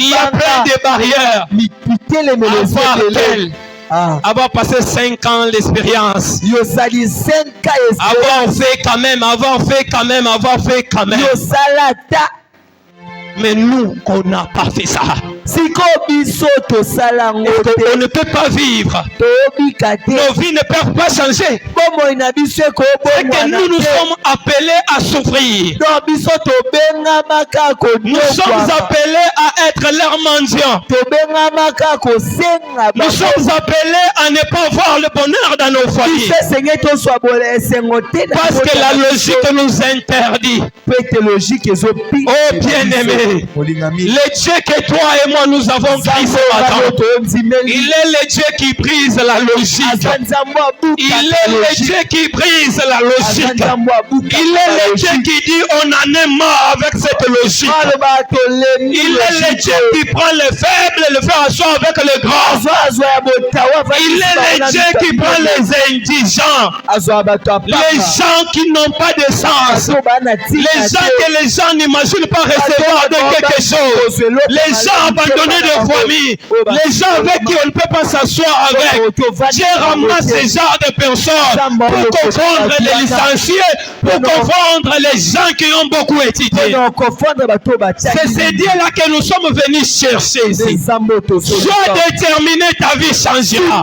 y a plein de barrières. Avoir passé 5 ans d'expérience. Avoir fait quand même. Mais nous, on n'a pas fait ça. On ne peut pas vivre. Nos vies ne peuvent pas changer. C'est que nous sommes appelés à souffrir. Nous sommes appelés à être leurs mendiants. Nous sommes appelés à ne pas voir le bonheur dans nos familles. Parce que la logique nous interdit. Oh bien-aimé, le Dieu que toi et moi nous avons pris ce matin, il est le Dieu qui brise la logique. Il est le Dieu qui brise la logique. Il est le Dieu qui dit on en est marre avec cette logique. Il est le Dieu qui prend les faibles et le fait asseoir avec les grands. Il est le Dieu qui prend les indigents, les gens qui n'ont pas de sens, les gens que les gens n'imaginent pas recevoir de quelque chose, les gens abandonnés de famille, les gens avec qui on ne peut pas s'asseoir avec. Dieu ramasse ces genres de personnes pour confondre les licenciés, pour confondre les gens qui ont beaucoup étudié. C'est ces dieux-là que nous sommes venus chercher ici. Sois déterminé, ta vie changera.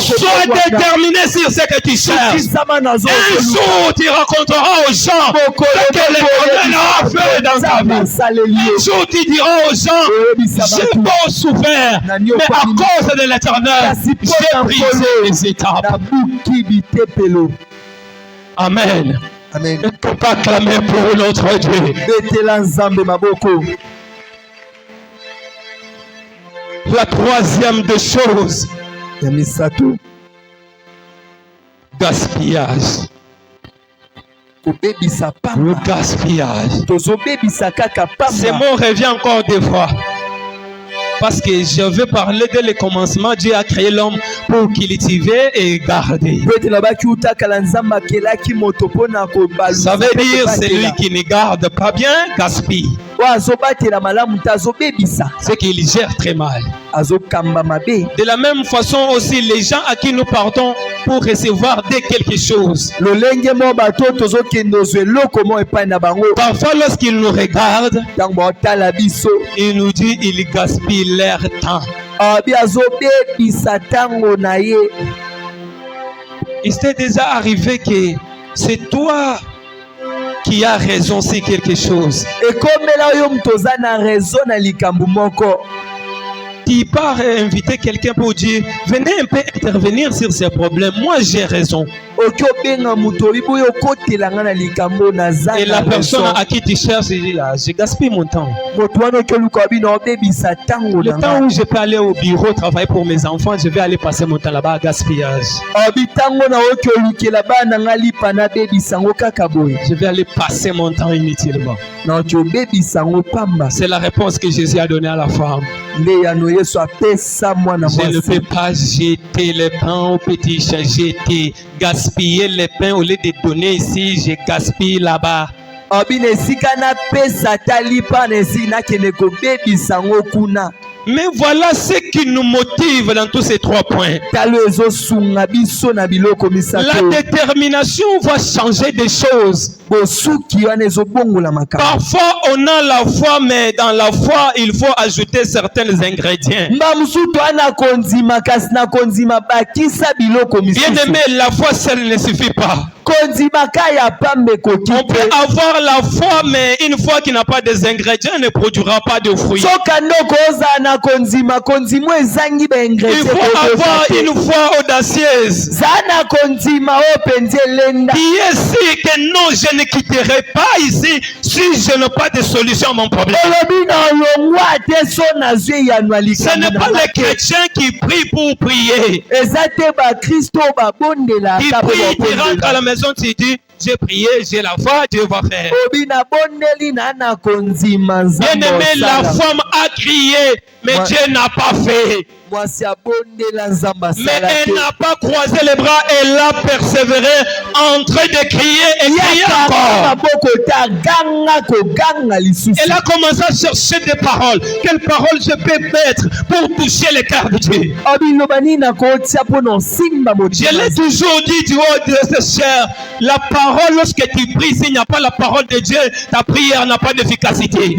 Sois déterminé sur ce que tu cherches. Un jour, tu raconteras aux gens ce que l'Éternel a fait dans ta vie. Un jour, tu diras aux gens, j'ai beau souffert, mais à cause de l'Éternel, j'ai brisé les étapes. Amen. Amen. Ne peux pas clamer pour notre Dieu. La troisième des choses, gaspillage. Le gaspillage. Ce mot revient encore des fois. Parce que je veux parler dès le commencement, Dieu a créé l'homme pour cultiver et garder. Ça veut dire celui qui ne garde pas bien, gaspille. C'est qu'il gère très mal. De la même façon aussi, les gens à qui nous partons pour recevoir dès quelque chose. Parfois, lorsqu'ils nous regardent, ils nous disent qu'ils gaspillent leur temps. Il s'est déjà arrivé que c'est toi qui as raison sur quelque chose. Tu pars inviter quelqu'un pour dire venez un peu intervenir sur ces problèmes. Moi j'ai raison. Et la personne à qui tu cherches, je gaspille mon temps. Le temps où je peux aller au bureau travailler pour mes enfants, je vais aller passer mon temps là-bas à gaspillage. Je vais aller passer mon temps inutilement. C'est la réponse que Jésus a donnée à la femme. Je ne peux pas jeter le pain au petit chat, jeter, gaspiller le pain au lieu de donner ici, je gaspille là-bas. Mais voilà ce qui nous motive dans tous ces trois points. La détermination va changer des choses. Parfois on a la foi, mais dans la foi il faut ajouter certains ingrédients. Bien aimé, la foi seule ne suffit pas. On peut avoir la foi, mais une foi qui n'a pas des ingrédients ne produira pas de fruits. Il faut avoir une foi audacieuse qui est sûr que non, je ne quitterai pas ici si je n'ai pas de solution à mon problème. Ce n'est pas les chrétiens qui prient pour prier. Qui prient, qui rentrent à la maison, tu dis j'ai prié, j'ai la foi, Dieu va faire. Bien aimé, la femme a crié, mais Dieu n'a pas fait. Mais elle n'a pas croisé les bras, elle a persévéré en train de crier et crier encore. Elle a commencé à chercher des paroles. Quelles paroles je peux mettre pour toucher le cœur de Dieu? Je l'ai toujours dit du haut de ce cher. La parole, lorsque tu pries, s'il n'y a pas la parole de Dieu, ta prière n'a pas d'efficacité.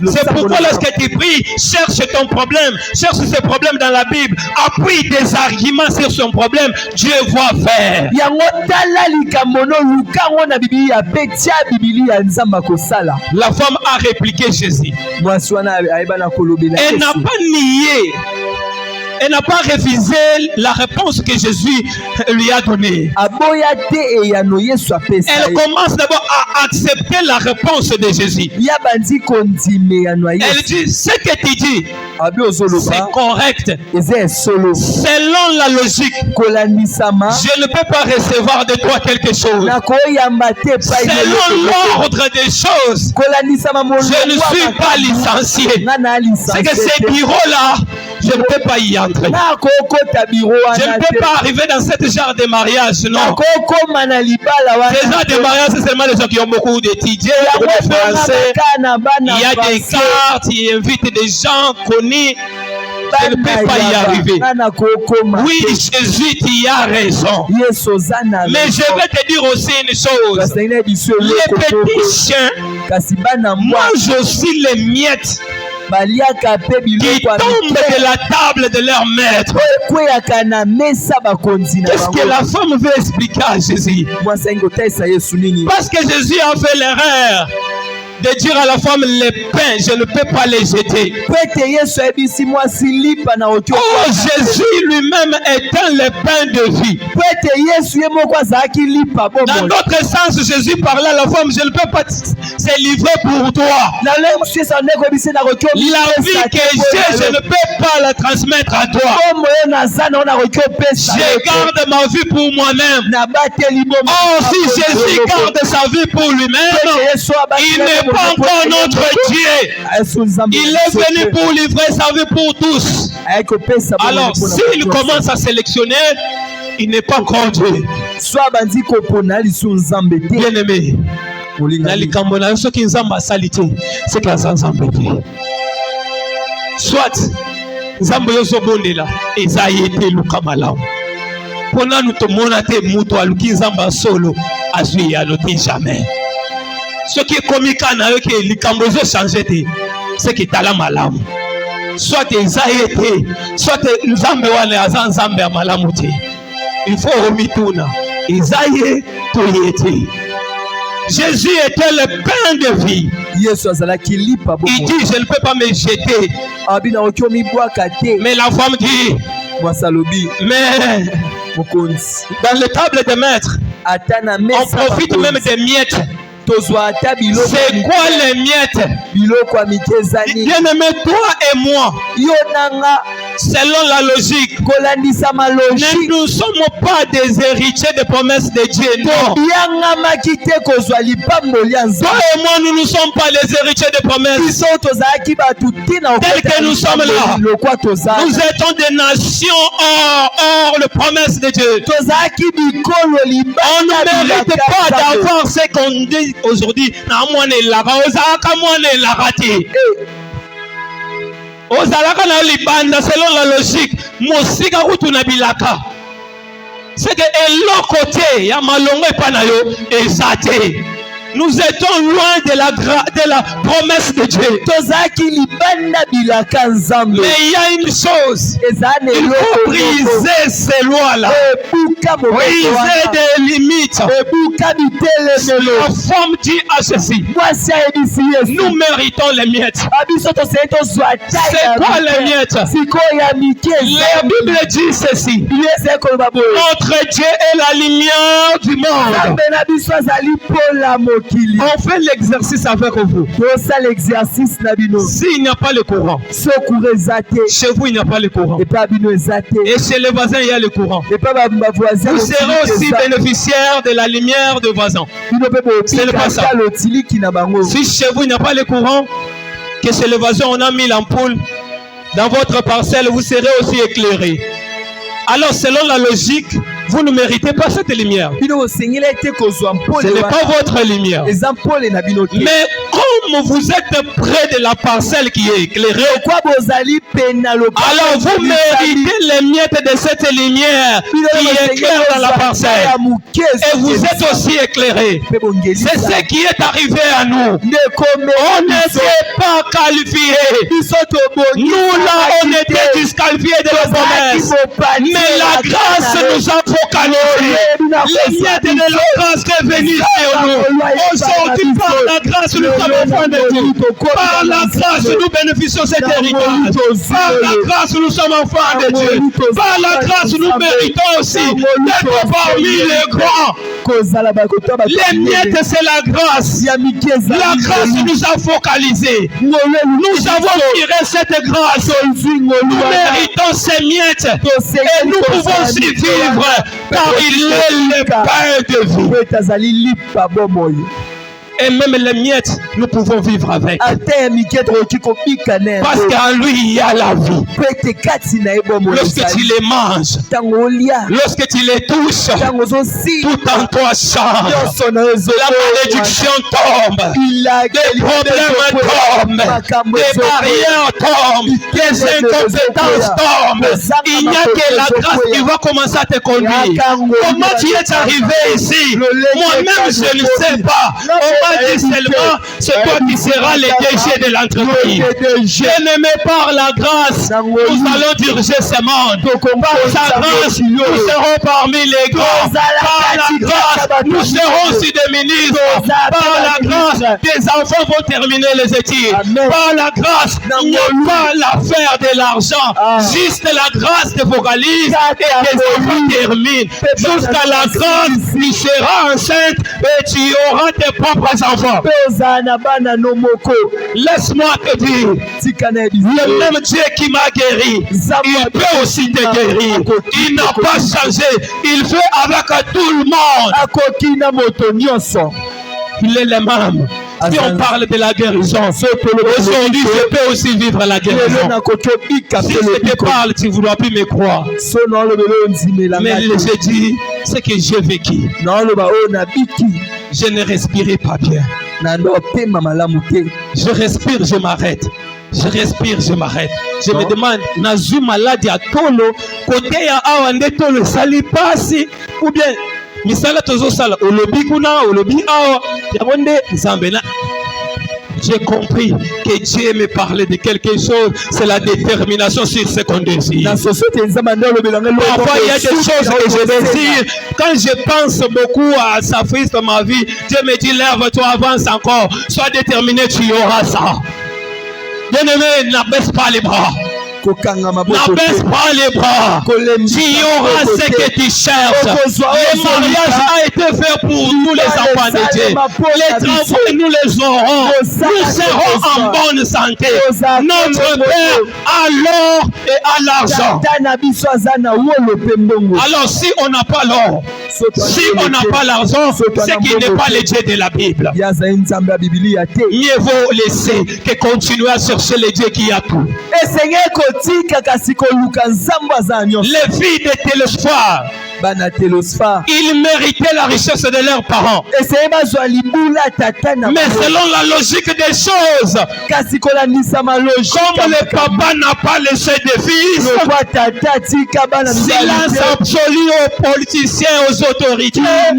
C'est pourquoi lorsque tu pries, cherche ton problème, cherche ce problème dans la Bible, appuie des arguments sur son problème, Dieu va faire. La femme a répliqué Jésus. Elle n'a pas nié. Elle n'a pas refusé la réponse que Jésus lui a donnée. Elle commence d'abord à accepter la réponse de Jésus. Elle dit, ce que tu dis, c'est correct. Selon la logique, je ne peux pas recevoir de toi quelque chose. Selon l'ordre des choses, je ne suis pas licencié. C'est que ces bureaux-là, je ne peux pas y entrer. Je ne peux pas arriver dans ce genre de mariage, non. Ce genre de mariage, c'est seulement les gens qui ont beaucoup d'étudiés, beaucoup de français. Il y a des cartes, ils invitent des gens connus. je ne peux pas y arriver. Oui, Jésus, tu as raison. Mais je vais te dire aussi une chose. Les petits chiens mangent aussi les miettes qui tombent de la table de leur maître. Qu'est-ce que la femme veut expliquer à Jésus? Parce que Jésus a fait l'erreur de dire à la femme, les pains, je ne peux pas les jeter. Oh, Jésus lui-même éteint les pains de vie. Dans d'autres sens, Jésus parlait à la femme, je ne peux pas se livrer pour toi. La vie que j'ai, je ne peux pas la transmettre à toi. Je garde ma vie pour moi-même. Oh, si Jésus garde sa vie pour lui-même, il n'est pas encore notre Dieu. Il est venu pour livrer sa vie pour tous. Alors, s'il commence à sélectionner, il n'est pas encore Dieu. Bien aimé, soit Nzambe yo sobondela eza yete luka malamu. Pona nous tomona te muto aluki Nzamba solo azui alote jamais. Ce qui est comique na yo ke likambo zo changer te, c'est que tala malamu. Soit eza yete, soit Nzambe wana aza Nzambe ya malamu te. Il faut remituna. Eza ye to yete. Jésus était le pain de vie. Il dit, je ne peux pas me jeter. Mais la femme dit, mais dans le table de maître, on profite même des miettes. C'est quoi les miettes? Bien-aimé, toi et moi, selon la logique, ne nous sommes pas des héritiers des promesses de Dieu. Non. Toi et moi, nous ne sommes pas les héritiers des promesses. Tel que nous sommes là, nous étions des nations hors les promesses de Dieu. On ne mérite pas d'avoir ce qu'on dit aujourd'hui. Ozalaka na libanda selon la logique mosika kutu na bilaka c'est que eloko te ya malongo epana yo ezate. Nous étions loin de la promesse de Dieu. Mais il y a une chose. Il faut briser ces lois-là. Briser des limites. La femme dit à ceci. Nous méritons les miettes. C'est quoi les miettes? La Bible dit ceci. Notre Dieu est la lumière du monde. On fait l'exercice avec vous. S'il n'y a pas le courant, chez vous il n'y a pas le courant, et chez les voisins il y a le courant, vous serez aussi bénéficiaire de la lumière de voisins. Ce n'est pas ça. Si chez vous il n'y a pas le courant, que chez les voisins on a mis l'ampoule, dans votre parcelle vous serez aussi éclairé. Alors selon la logique, vous ne méritez pas cette lumière. Ce n'est pas votre lumière. Mais comme vous êtes près de la parcelle qui est éclairée, alors vous méritez les miettes de cette lumière qui éclaire dans la parcelle. Et vous êtes aussi éclairés. C'est ce qui est arrivé à nous. On n'était pas qualifiés. Nous là, on était disqualifiés de la promesse. Mais la grâce nous a focalisés. Les miettes de la grâce est venue sur nous. Aujourd'hui, par la grâce, nous sommes enfants de Dieu. Par la grâce, nous bénéficions de ce territoire. Par la grâce, nous sommes enfants de Dieu. Par la grâce, nous méritons aussi d'être parmi les grands. Les miettes, c'est la grâce. La grâce nous a focalisés. Nous avons tiré cette grâce. Nous méritons ces miettes. Et nous pouvons aussi vivre car il est le pain de vie. Et même les miettes, nous pouvons vivre avec. Parce qu'en lui, il y a la vie. Lorsque tu les manges, lorsque tu les touches, tout en toi change. La malédiction tombe. Les problèmes tombent. Les barrières tombent. Les incompétences tombent. Il n'y a que la grâce qui va commencer à te conduire. Comment tu es arrivé ici? Moi-même, je ne sais pas. On m'a dit seulement, c'est toi qui seras le DG de l'entreprise. Bien-aimé, par la grâce, nous allons diriger ce monde. Par sa grâce, nous serons parmi les grands. Par la grâce, nous serons aussi des ministres. Par la grâce, des enfants vont terminer les études. Par la grâce, il n'y a pas l'affaire de l'argent. Juste la grâce te focalise et tes enfants terminent. Jusqu'à la grâce, tu seras enceinte et tu auras tes propres enfants. Laisse-moi te dire, le même Dieu qui m'a guéri, il peut aussi te guérir. Il n'a pas changé. Il fait avec tout le monde. Il est le même. Si on parle de la guérison, aujourd'hui je peux aussi vivre la guérison. Si je te parle, tu ne voudras plus me croire. Mais j'ai dit ce que j'ai vécu. Je ne respirais pas bien. Je respire, je m'arrête. Je respire, je m'arrête. Je me demande, nazu maladie à tolo, côté ya awande tolo, sali pasi, ou bien, misala tozo sala, olobi kuna, olobi awa, yaronde, zambena. J'ai compris que Dieu me parlait de quelque chose, c'est la détermination sur ce qu'on désire. Parfois, il y a des choses que je désire. Quand je pense beaucoup à sa fils dans ma vie, Dieu me dit, lève-toi, avance encore. Sois déterminé, tu auras ça. Bien-aimé, n'abaisse pas les bras. N'abaisse pas les bras. Tu auras ce que tu cherches. Le mariage a été fait pour nous les enfants de Dieu. Les travaux, nous les aurons. Nous serons en bonne santé. Notre Père a l'or et a l'argent. Alors si on n'a pas l'or, si on n'a pas l'argent, c'est qu'il n'est pas le Dieu de la Bible. Mieux vaut laisser que continuer à chercher le Dieu qui a tout. Les filles de Télésphore, ils méritaient la richesse de leurs parents. Mais selon la logique des choses, comme le papa n'a pas laissé de fils, silence absolu aux politiciens, aux autorités. La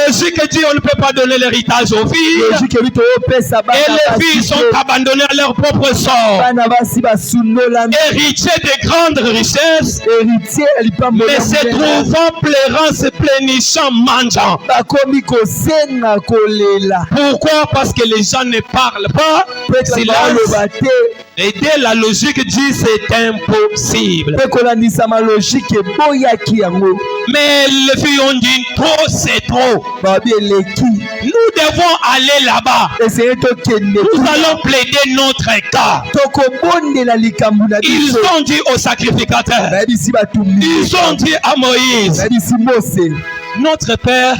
logique dit on ne peut pas donner l'héritage aux filles. Et les filles sont abandonnées à leur propre sort. Héritiers de grandes richesses, mais se trouvant plairant, se plénichant, mangeant. Pourquoi? Parce que les gens ne parlent pas. Et dès la logique dit c'est impossible. Mais les filles ont dit trop, c'est trop. Nous devons aller là-bas. Nous allons plaider notre cas. Ils ont dit au sacrificateur. Ils ont dit à Moïse. Notre Père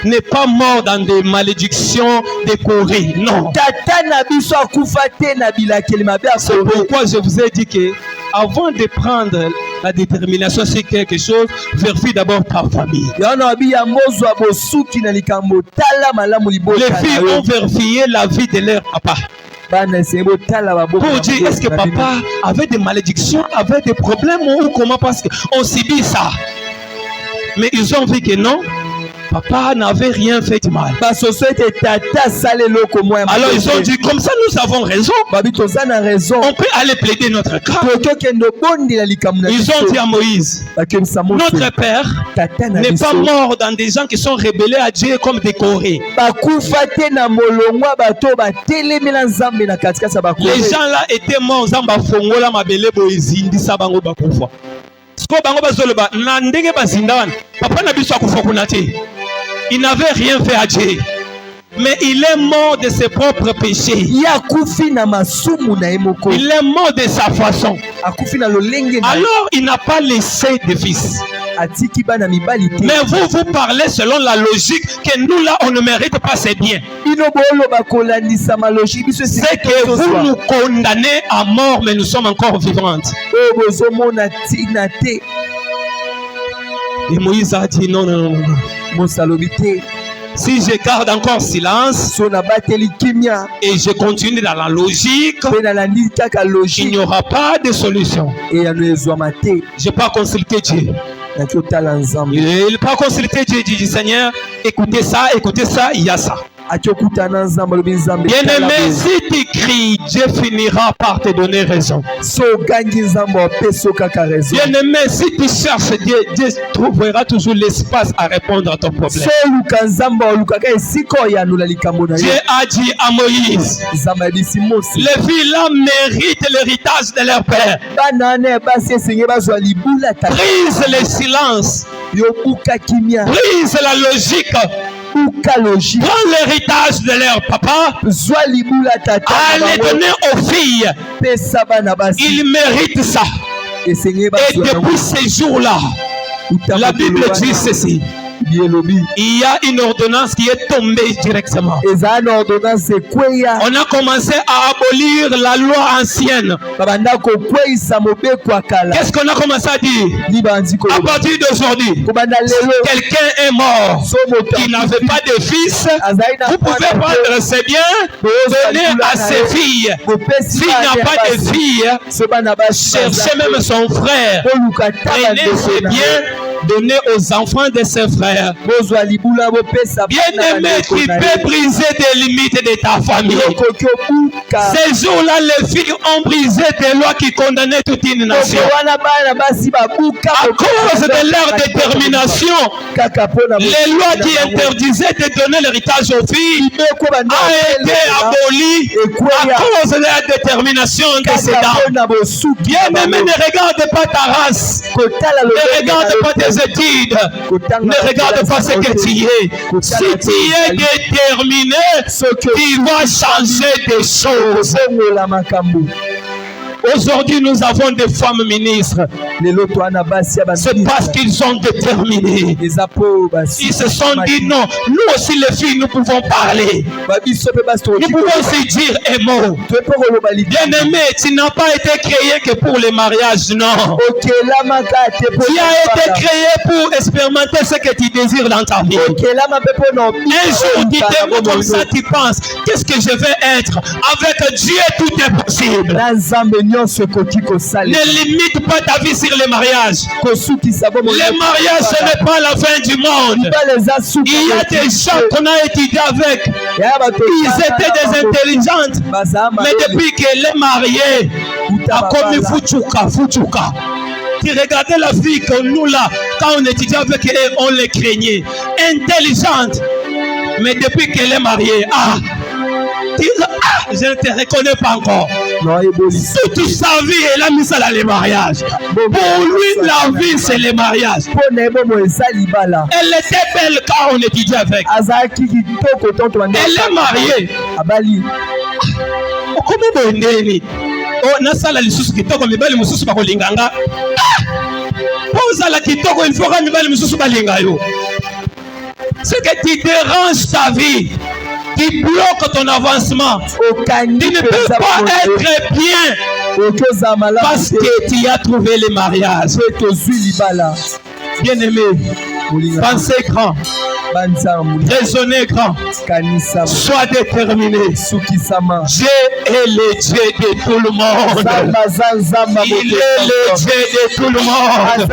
n'est pas mort dans des malédictions des Corée. Non. C'est pourquoi je vous ai dit que avant de prendre la détermination sur quelque chose, vérifie d'abord ta famille. Les filles ont vérifié la vie de leur papa. Pour dire, est-ce que papa avait des malédictions, avait des problèmes ou comment? Parce qu'on subit ça. Mais ils ont vu que non. Papa n'avait rien fait de mal. Alors ils ont dit, comme ça nous avons raison. On peut aller plaider notre cas. Ils ont dit à Moïse, notre Père n'est pas mort dans des gens qui sont rebellés à Dieu comme des Corées. Les gens là étaient morts. Il n'avait rien fait à Dieu. Mais il est mort de ses propres péchés. Il est mort de sa façon. Alors il n'a pas laissé de fils. Mais vous parlez selon la logique que nous là on ne mérite pas ces biens. C'est que vous nous condamnez à mort, mais nous sommes encore vivantes. Et Moïse a dit non, non, non, non. Si je garde encore silence et je continue dans la logique, il n'y aura pas de solution. Je n'ai pas consulté Dieu. Il n'a pas consulté Dieu. Il dit Seigneur, écoutez ça, il y a ça. Bien-aimé, si tu cries, Dieu finira par te donner raison. Bien-aimé, si tu cherches Dieu, Dieu trouvera toujours l'espace à répondre à ton problème. Dieu a dit à Moïse, les filles-là méritent l'héritage de leur père. Brise le silence. Brise la logique. Prends l'héritage de leur papa. Allez donner aux filles. Ils méritent ça. Et depuis ces jours-là, la Bible dit ceci. Il y a une ordonnance qui est tombée directement. On a commencé à abolir la loi ancienne. Qu'est-ce qu'on a commencé à dire? À partir d'aujourd'hui, quelqu'un est mort qui n'avait pas de fils. Vous pouvez prendre ses biens, donner à ses filles. S'il n'a pas de filles, cherchez même son frère. Prenez ses biens, donner aux enfants de ses frères. Bien-aimé, tu peux briser des limites de ta famille. Ces jours-là, les filles ont brisé des lois qui condamnaient toute une nation. À cause de leur détermination, les lois qui interdisaient de donner l'héritage aux filles ont été abolies à cause de la détermination de ces dames. Bien-aimé, ne regarde pas ta race, ne regarde pas tes études, ne regarde pas ce que tu es. Si tu es déterminé, tu vas changer des choses. Aujourd'hui, nous avons des femmes ministres. C'est parce qu'ils sont déterminés. Ils se sont dit non, nous aussi les filles, nous pouvons parler. Nous pouvons aussi dire un mot. Bien-aimé, tu n'as pas été créé que pour les mariages, non. Tu as été créé pour expérimenter ce que tu désires dans ta vie. Un jour, tu t'aimes comme ça, tu penses, qu'est-ce que je vais être? Avec Dieu, tout est possible. Ne limite pas ta vie sur les mariages. Les mariages, ce n'est pas la fin du monde. Il y a des gens qu'on a étudiés avec. Ils étaient des intelligentes. Mais depuis qu'elle est mariée, a commis Fuchuka. Tu regardais la fille que nous là, quand on étudiait avec elle, on les craignait. Intelligente. Mais depuis qu'elle est mariée, je ne te reconnais pas encore. Toute sa vie, elle a mis ça dans les mariages. Pour lui, la vie, c'est les mariages. Elle était belle quand on étudiait avec. Elle est mariée. Nasala lisusu kitoko mibali mususu bakolinganga. Pozala kitoko il faut mibali mususu balinga yo. Ce que tu déranges ta vie, qui bloque ton avancement. Tu ne peux pas être bien parce que tu as trouvé le mariage. Bien-aimé, pensez grand, raisonnez grand, sois déterminé. Dieu est le Dieu de tout le monde. Il est le Dieu de tout le monde.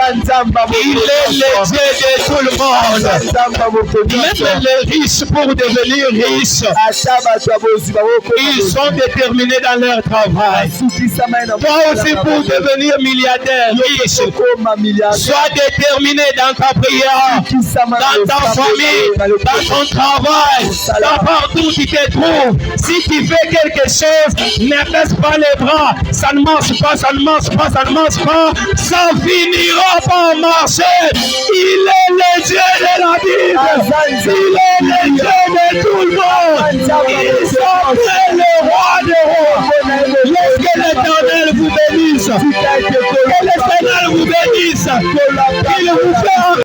Il est le Dieu de tout le monde. Même les riches, pour devenir riches, ils sont déterminés dans leur travail. Toi aussi, pour devenir milliardaire, riche, sois déterminé dans ta prière, dans ta famille, dans ton travail, dans partout où tu te trouves. Si tu fais quelque chose, ne baisse pas les bras. Ça ne marche pas, ça ne marche pas, ça ne marche pas. Ça finira par marcher. Il est le Dieu de la Bible. Il est le Dieu de tout le monde. Il s'appelle le roi des rois. Laissez que l'Éternel vous bénisse. Que l'Éternel vous bénisse. Il vous fait